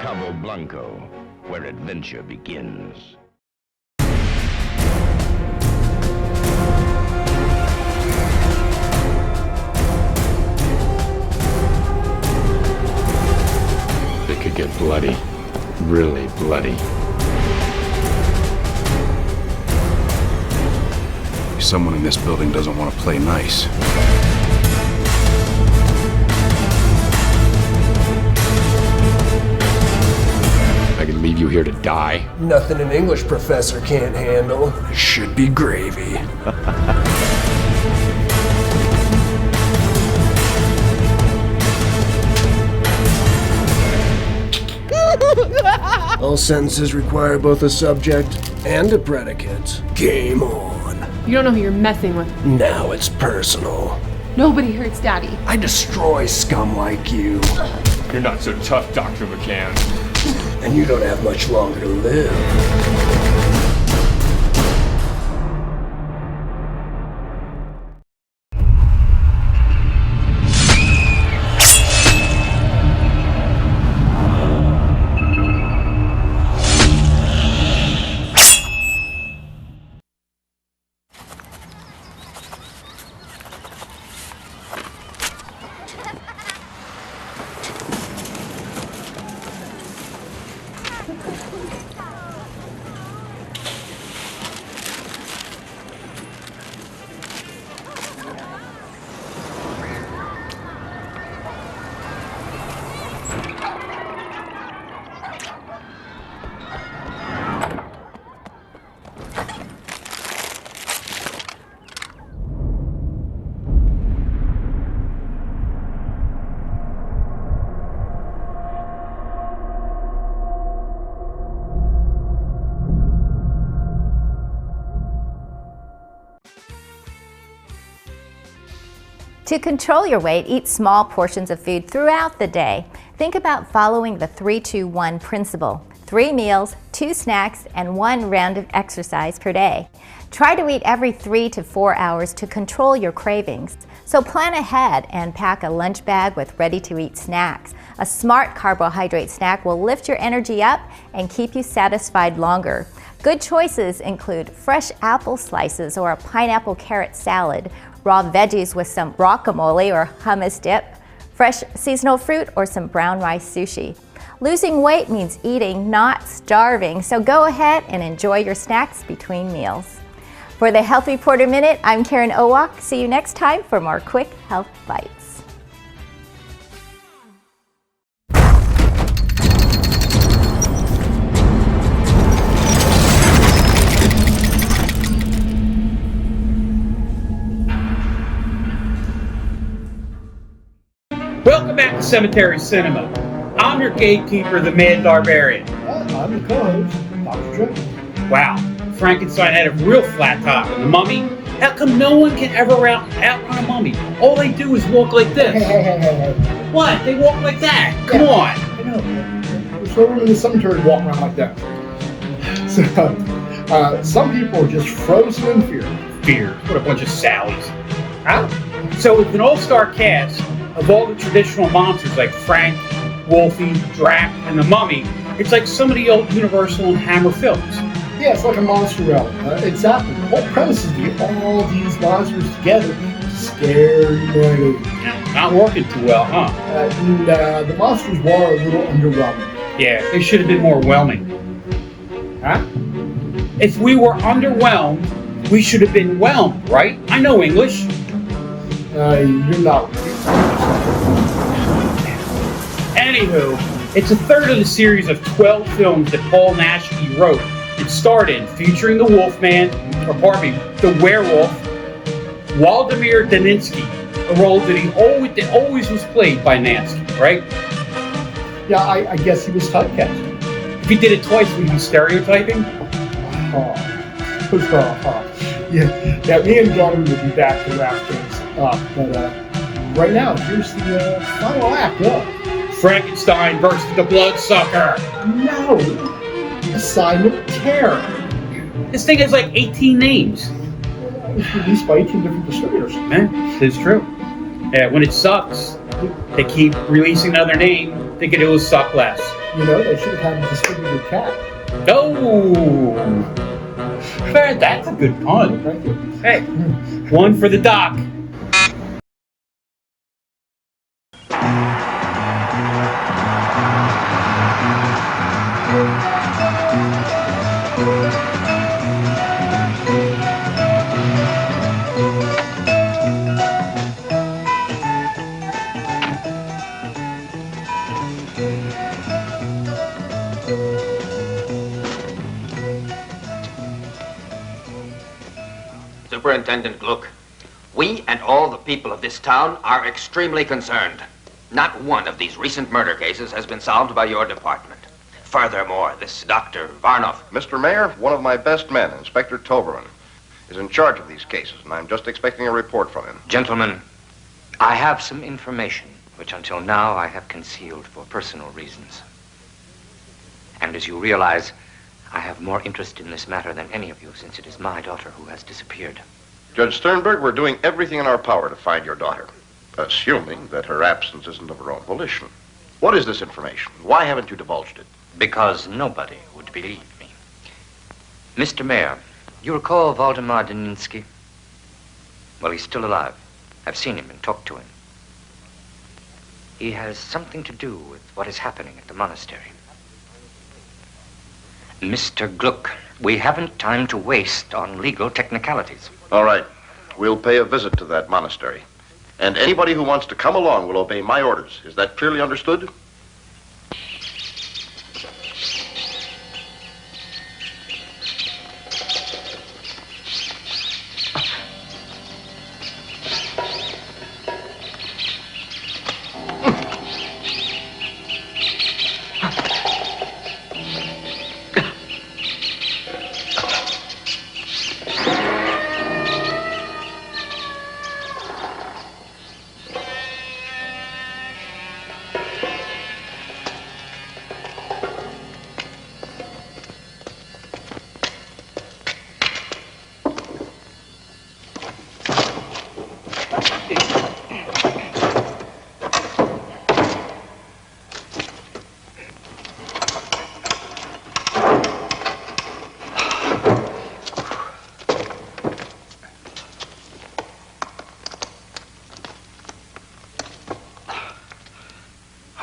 Cabo Blanco, where adventure begins. It could get bloody. Really bloody. Someone in this building doesn't want to play nice. I could leave you here to die. Nothing an English professor can't handle. It should be gravy. All sentences require both a subject and a predicate. Game on. You don't know who you're messing with. Now it's personal. Nobody hurts Daddy. I destroy scum like you. You're not so tough, Dr. McCann. And you don't have much longer to live. To control your weight, eat small portions of food throughout the day. Think about following the 3-2-1 principle. 3 meals, 2 snacks, and 1 round of exercise per day. Try to eat every 3 to 4 hours to control your cravings. So plan ahead and pack a lunch bag with ready-to-eat snacks. A smart carbohydrate snack will lift your energy up and keep you satisfied longer. Good choices include fresh apple slices or a pineapple carrot salad, raw veggies with some guacamole or hummus dip, fresh seasonal fruit, or some brown rice sushi. Losing weight means eating, not starving, so go ahead and enjoy your snacks between meals. For the Health Reporter Minute, I'm Karen Owak. See you next time for more quick health bites. Welcome back to Cemetery Cinema. I'm your gatekeeper, the Mad Darbarian. I'm the co-host, Dr. Dre. Wow, Frankenstein had a real flat top. And the Mummy? How come no one can ever outrun a mummy? All they do is walk like this. Hey. What? They walk like that? Come on. I know. There's no one in the cemetery walking around like that. So, some people are just frozen in fear. Fear. What a bunch of Sallies. Huh? So it's an all-star cast of all the traditional monsters like Frank, Wolfie, Drac, and the Mummy. It's like some of the old Universal and Hammer films. Yeah, it's like a monster realm. Exactly. The whole premise is to get all these monsters together to scare you. Not working too well, huh? The monsters were a little underwhelming. Yeah, they should have been more whelming. Huh? If we were underwhelmed, we should have been whelmed, right? I know English. You're not. Anywho, it's a third of the series of 12 films that Paul Naschy wrote and starred in, featuring the Wolfman, the werewolf, Waldemir Daninsky, a role that always was played by Nansky, right? Yeah, I guess he was typecast. If he did it twice, would he be stereotyping? Yeah, me and Johnny would be back to wrap things up, but right now, here's the final act up. Frankenstein versus the Bloodsucker. No, Assignment Terror. This thing has like 18 names. It was released by 18 different distributors. Man, it's true. Yeah, when it sucks, they keep releasing another name, thinking it will suck less. You know, they should have had a distributor cat. Oh! That's a good pun. Thank you. Hey, one for the doc. Superintendent Gluck, we and all the people of this town are extremely concerned. Not one of these recent murder cases has been solved by your department. Furthermore, this Dr. Varnoff... Mr. Mayor, one of my best men, Inspector Toberin, is in charge of these cases, and I'm just expecting a report from him. Gentlemen, I have some information which until now I have concealed for personal reasons. And as you realize, I have more interest in this matter than any of you, since it is my daughter who has disappeared. Judge Sternberg, we're doing everything in our power to find your daughter, assuming that her absence isn't of her own volition. What is this information? Why haven't you divulged it? Because nobody would believe me. Mr. Mayor, you recall Waldemar Daninsky? Well, he's still alive. I've seen him and talked to him. He has something to do with what is happening at the monastery. Mr. Gluck, we haven't time to waste on legal technicalities. All right. We'll pay a visit to that monastery. And anybody who wants to come along will obey my orders. Is that clearly understood?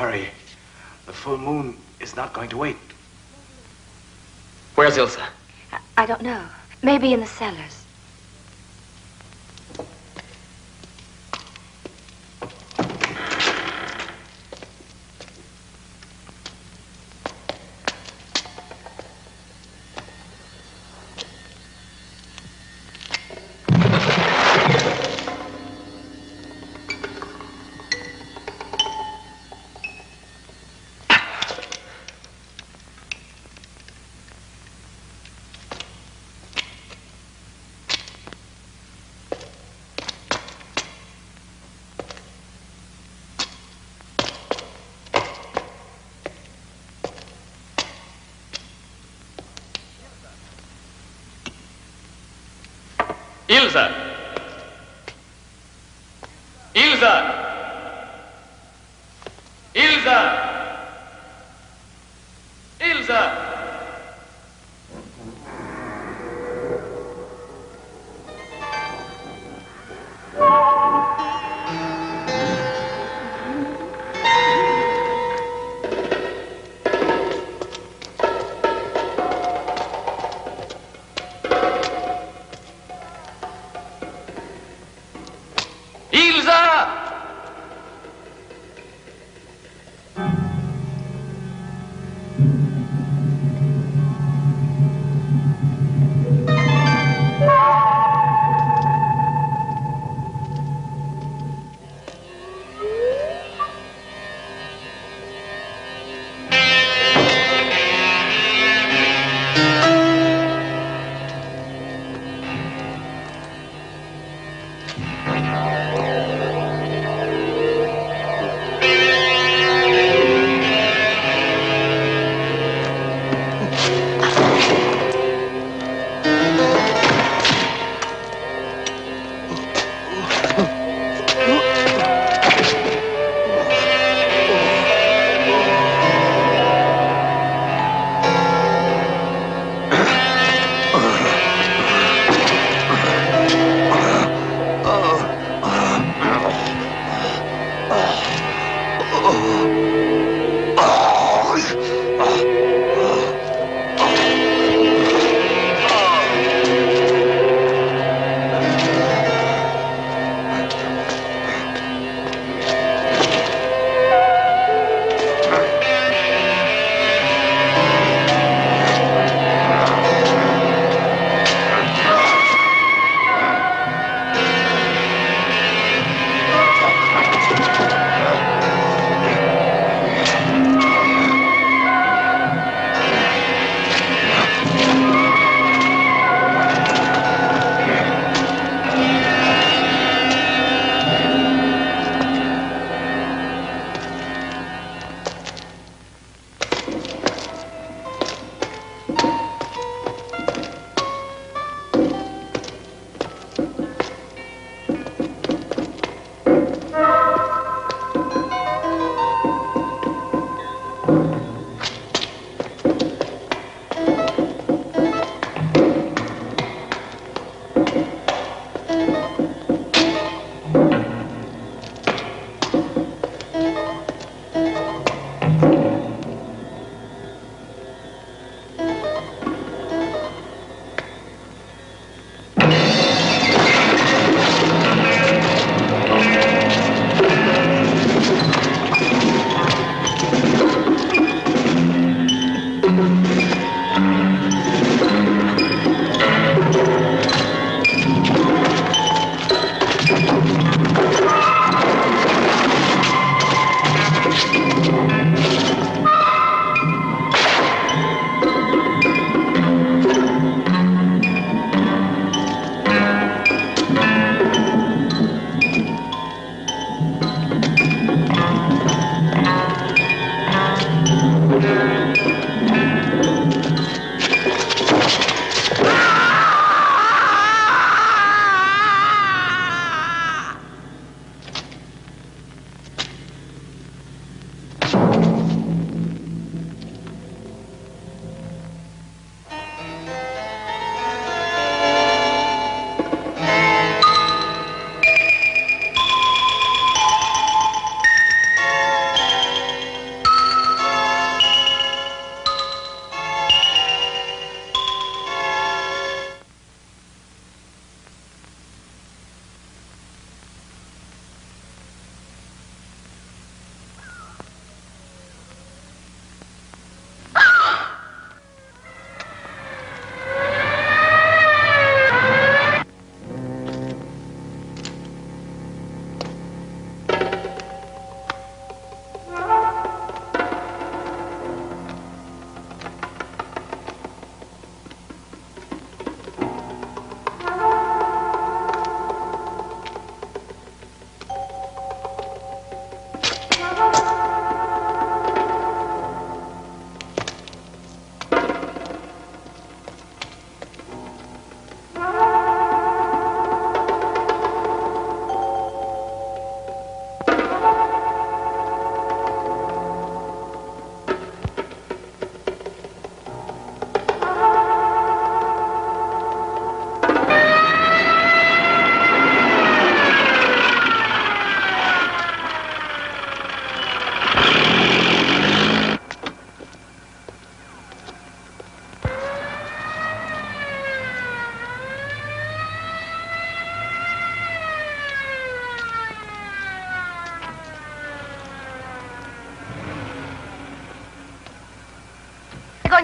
Hurry. The full moon is not going to wait. Where's Ilsa? I don't know. Maybe in the cellars. Ilsa! Ilsa! Ilsa! Ilsa!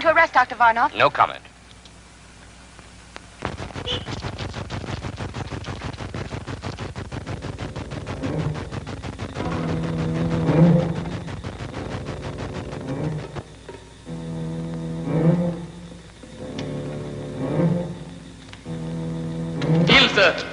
warrant to arrest, Dr. Varnoff? No comment. Ilse!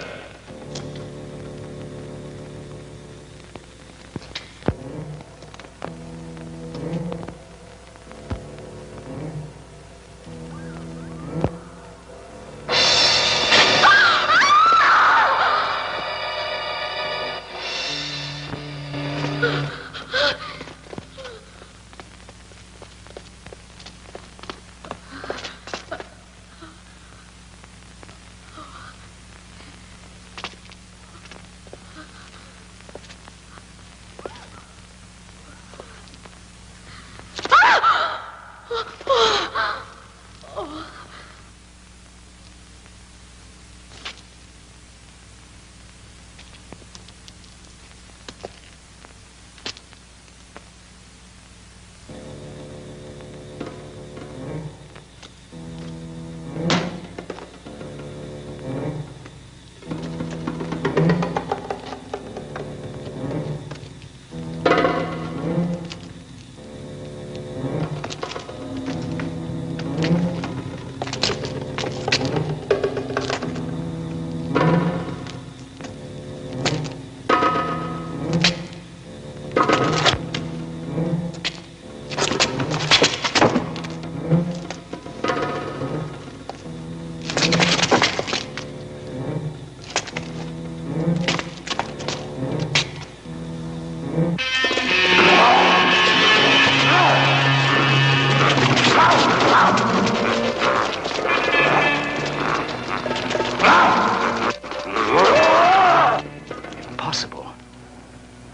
Impossible.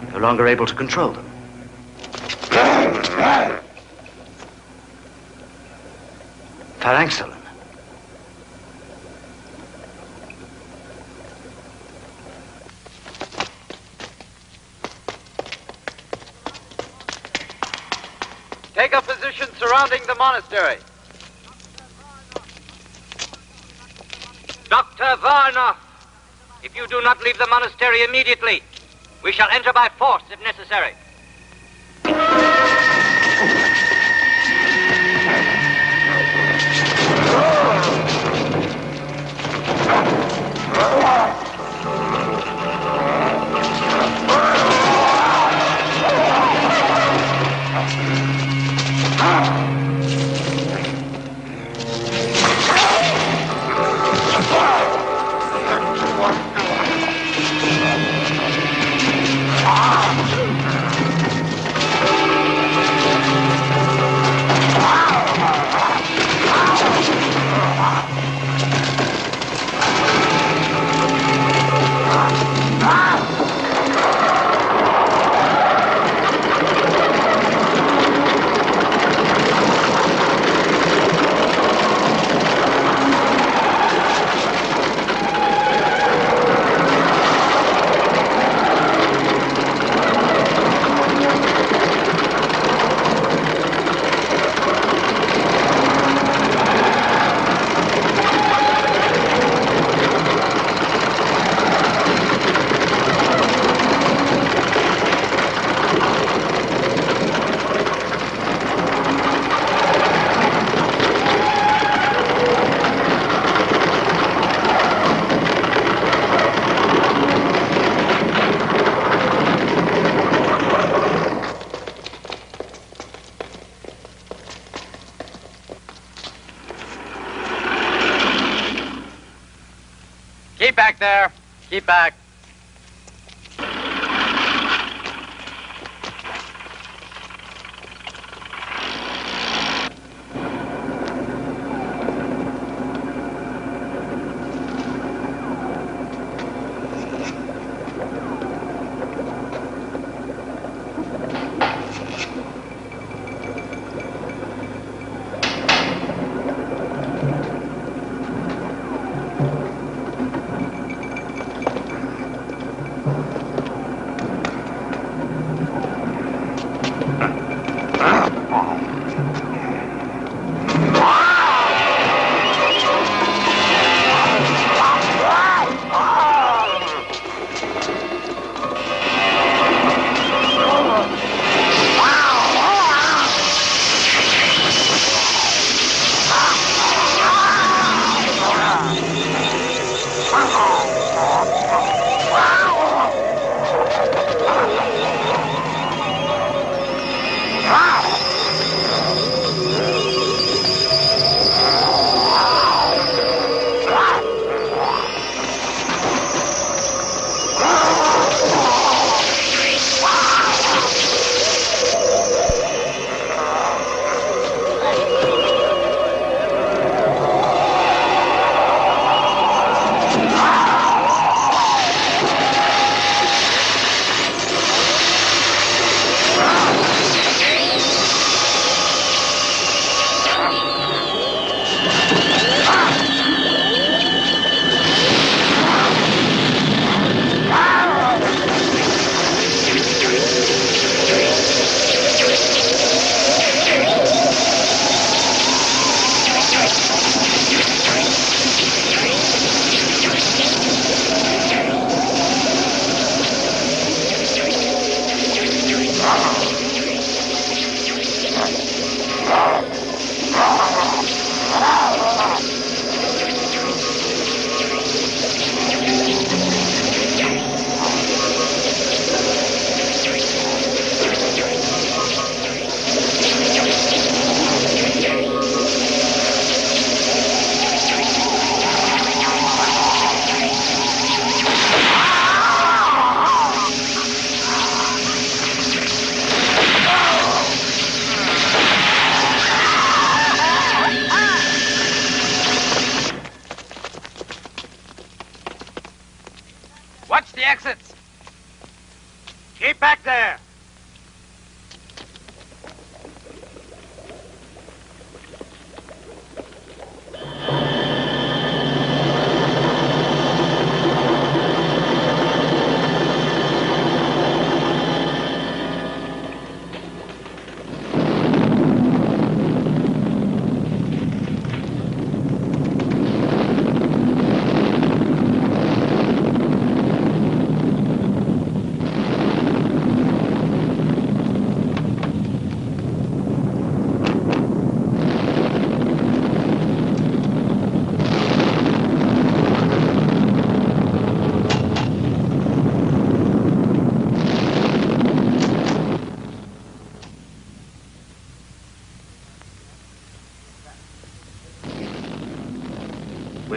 I'm no longer able to control them. Phalanxolin. Take a position surrounding the monastery. Dr. Varnoff, if you do not leave the monastery immediately, we shall enter by force if necessary. Keep back there. Keep back.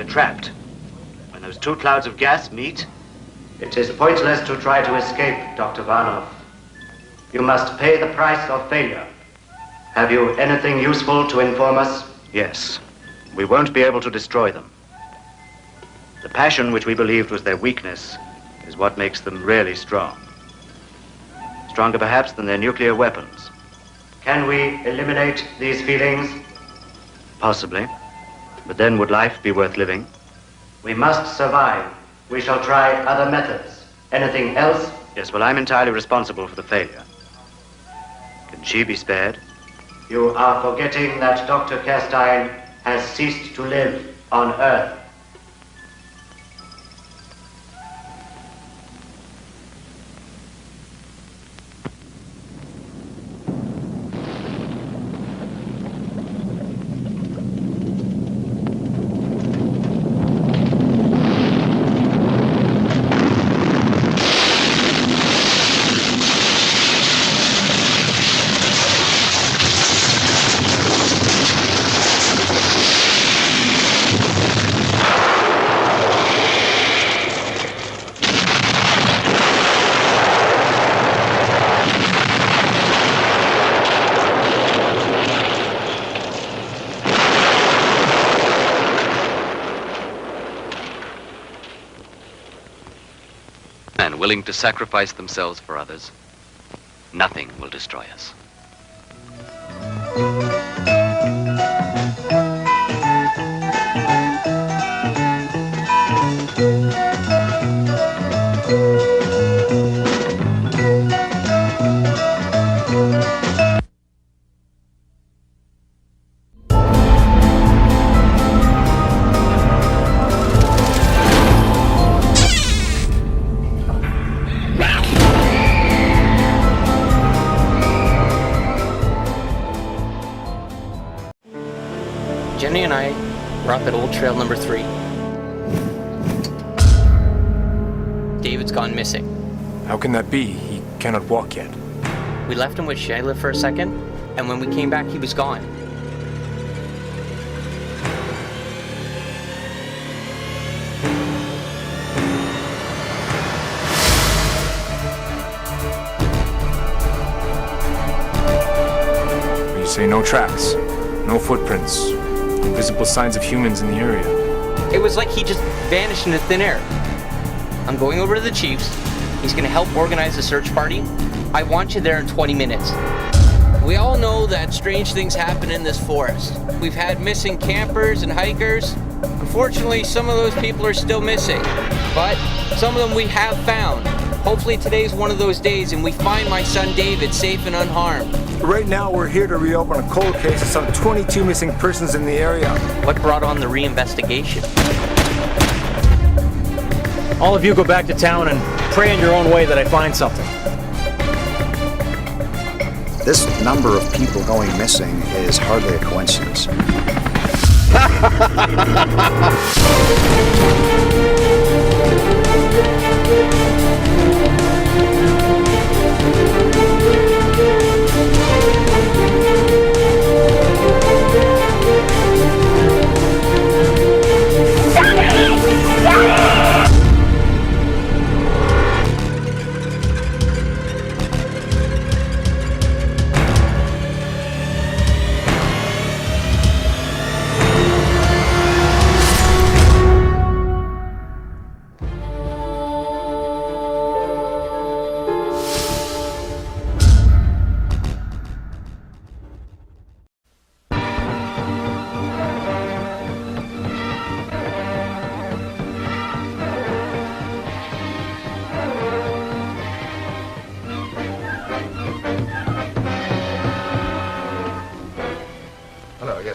trapped. When those two clouds of gas meet, it is pointless to try to escape, Dr. Varnov. You must pay the price of failure. Have you anything useful to inform us? Yes. We won't be able to destroy them. The passion which we believed was their weakness is what makes them really strong. Stronger perhaps than their nuclear weapons. Can we eliminate these feelings? Possibly. But then would life be worth living? We must survive. We shall try other methods. Anything else? Yes, well, I'm entirely responsible for the failure. Can she be spared? You are forgetting that Dr. Kerstein has ceased to live on Earth. And willing to sacrifice themselves for others, nothing will destroy us. Jenny and I were up at Old Trail number 3. David's gone missing. How can that be? He cannot walk yet. We left him with Shayla for a second, and when we came back, he was gone. You say no tracks, no footprints, invisible signs of humans in the area. It was like he just vanished into thin air. I'm going over to the chief's. He's gonna help organize a search party. I want you there in 20 minutes. We all know that strange things happen in this forest. We've had missing campers and hikers. Unfortunately, some of those people are still missing, but some of them we have found. Hopefully today's one of those days and we find my son David safe and unharmed. Right now, we're here to reopen a cold case of some 22 missing persons in the area. What brought on the reinvestigation? All of you go back to town and pray in your own way that I find something. This number of people going missing is hardly a coincidence.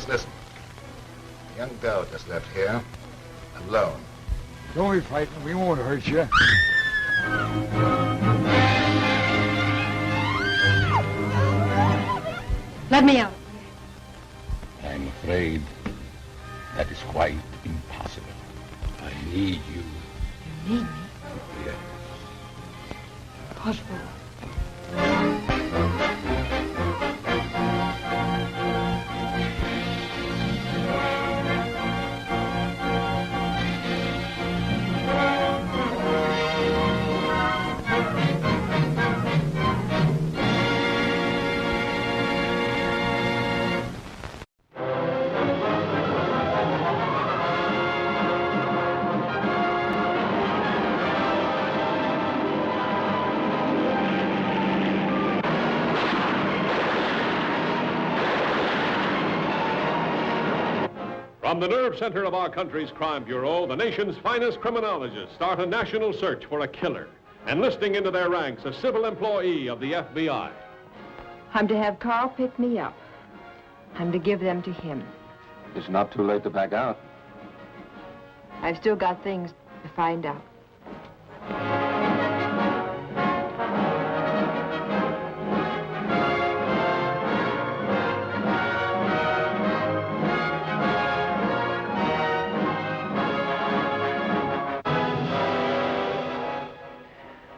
Listen. A young girl just left here, alone. Don't be frightened. We won't hurt you. Let me out. I'm afraid that is quite impossible. I need you. You need me? Yes. Possible. From the nerve center of our country's crime bureau, the nation's finest criminologists start a national search for a killer, enlisting into their ranks a civil employee of the FBI. I'm to have Carl pick me up. I'm to give them to him. It's not too late to back out. I've still got things to find out.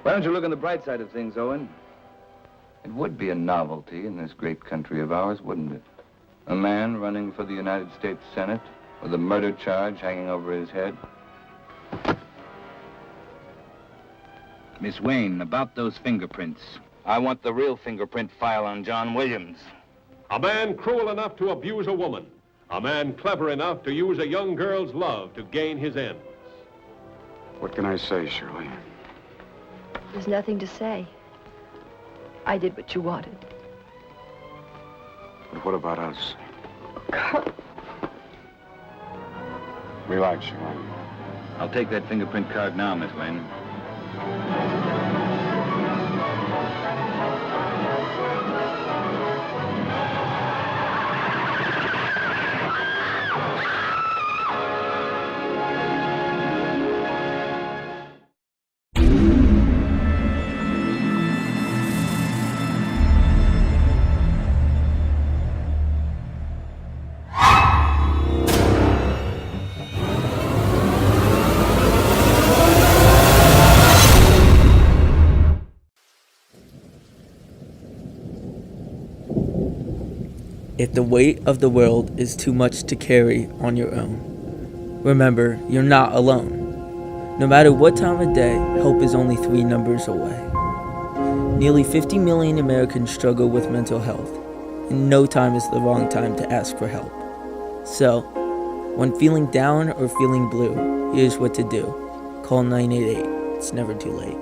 Why don't you look on the bright side of things, Owen? It would be a novelty in this great country of ours, wouldn't it? A man running for the United States Senate with a murder charge hanging over his head. Miss Wayne, about those fingerprints. I want the real fingerprint file on John Williams. A man cruel enough to abuse a woman. A man clever enough to use a young girl's love to gain his ends. What can I say, Shirley? There's nothing to say. I did what you wanted. But what about us? Relax, Shirley. I'll take that fingerprint card now, Miss Wayne. If the weight of the world is too much to carry on your own, remember, you're not alone. No matter what time of day, help is only 3 numbers away. Nearly 50 million Americans struggle with mental health, and no time is the wrong time to ask for help. So, when feeling down or feeling blue, here's what to do. Call 988. It's never too late.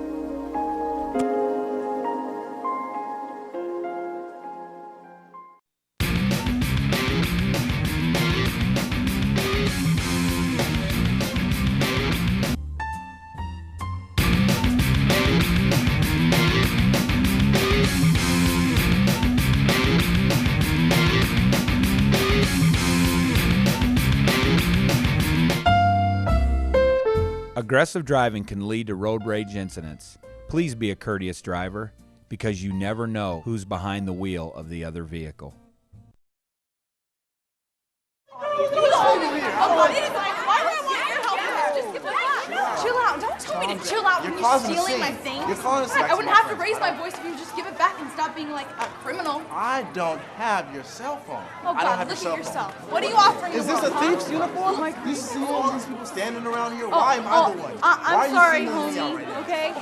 Aggressive driving can lead to road rage incidents. Please be a courteous driver, because you never know who's behind the wheel of the other vehicle. Chill out. Don't tell me to chill out when you're stealing my things. You're causing a scene. I wouldn't have to raise my voice if you would just give it back and stop being like a criminal. I don't have your cell phone. Oh God, look at yourself. What are you offering? Is this a thief's uniform? Oh my You see all these people standing around here? Oh, Why am I the one? Why I'm are you sorry, singling me out homie. right now? Okay.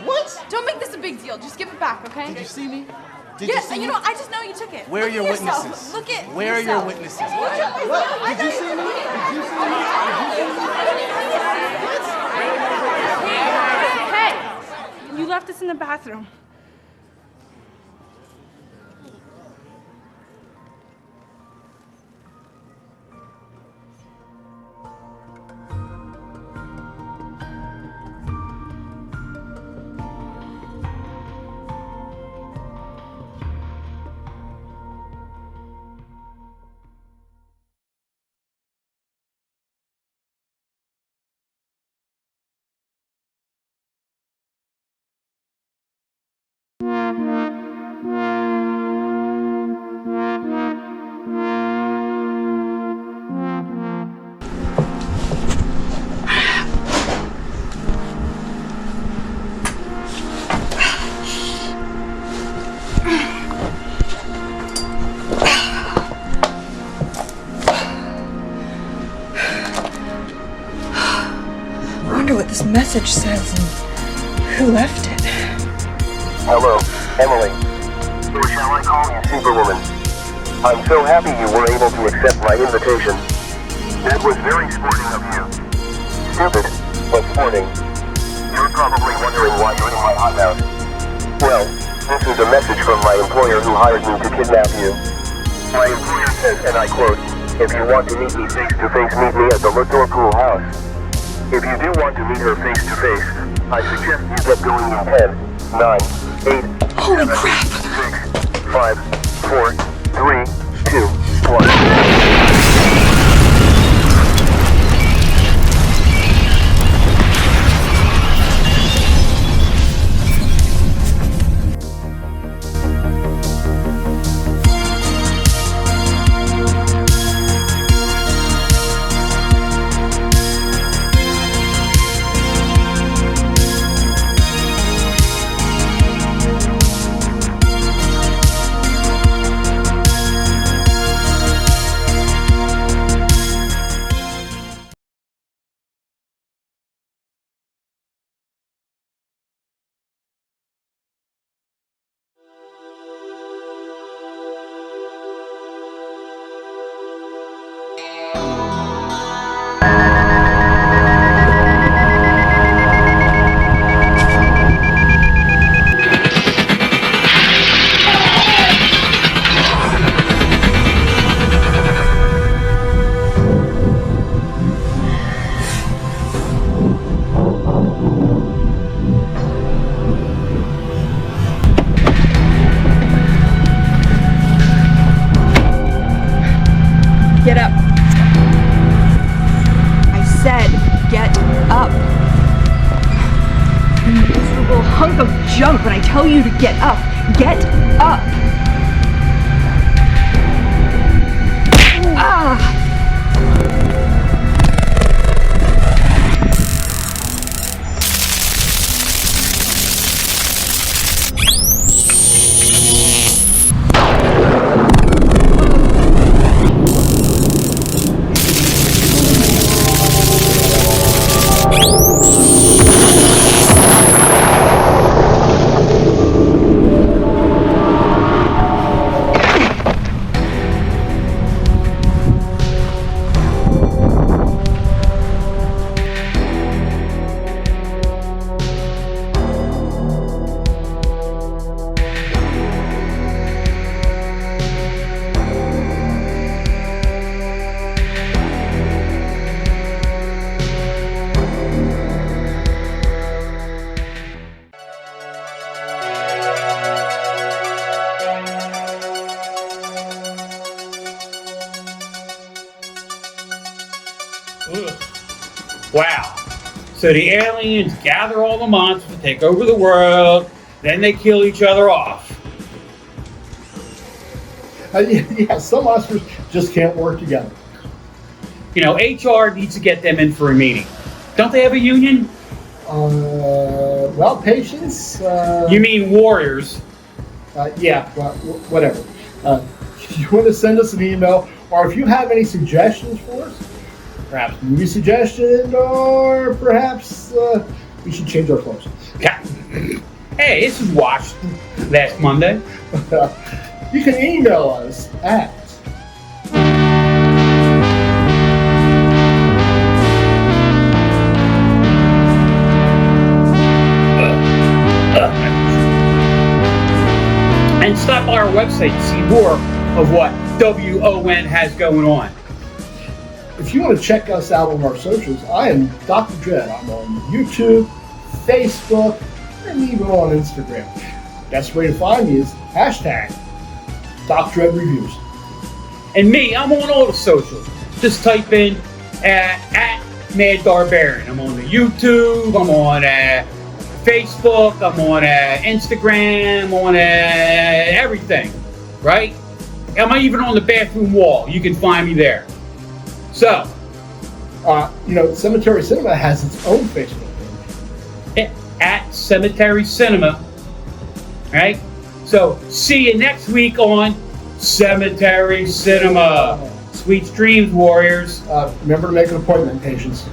What? Don't make this a big deal. Just give it back, okay? Did you see me? Did yeah, you see me? know, I just know you took it. Where are Look your at yourself. witnesses? Look at Where are your yourself. witnesses? What? What? Did you see me? Did you see me? Hey, you left us in the bathroom. I wonder what this message says and who left it. Hello, Emily. Or shall I call you Superwoman? I'm so happy you were able to accept my invitation. That was very sporting of you. Stupid, but sporting. You're probably wondering why you're in my hothouse. Well, this is a message from my employer who hired me to kidnap you. My employer says, and I quote, If you want to meet me face-to-face, meet me at the Latour Pool House. If you do want to meet her face-to-face, I suggest you get going in 10, 9, 8, Holy 7, crap! 6, 5, 4, 3, 2, 1. Get up. I said, get up. You miserable hunk of junk when I tell you to get up. Get up. Ah! Wow. So the aliens gather all the monsters to take over the world, then they kill each other off. Yeah, some monsters just can't work together. You know, HR needs to get them in for a meeting. Don't they have a union? Well, patience. You mean warriors? Yeah, well, whatever. You want to send us an email, or if you have any suggestions for us, perhaps movie suggestion, or perhaps we should change our clothes. Yeah. Hey, this was watched last Monday. You can email us at and stop by our website to see more of what WON has going on. If you want to check us out on our socials, I am Dr. Dread. I'm on YouTube, Facebook, and even on Instagram. Best way to find me is hashtag Dr. Dread Reviews. And me, I'm on all the socials. Just type in at Mad Darbarian. I'm on the YouTube, I'm on Facebook, I'm on Instagram, I'm on everything, right? I'm even on the bathroom wall. You can find me there. So, you know, Cemetery Cinema has its own Facebook page. At Cemetery Cinema, right? So, see you next week on Cemetery Cinema. Sweet dreams, warriors. Remember to make an appointment, patients.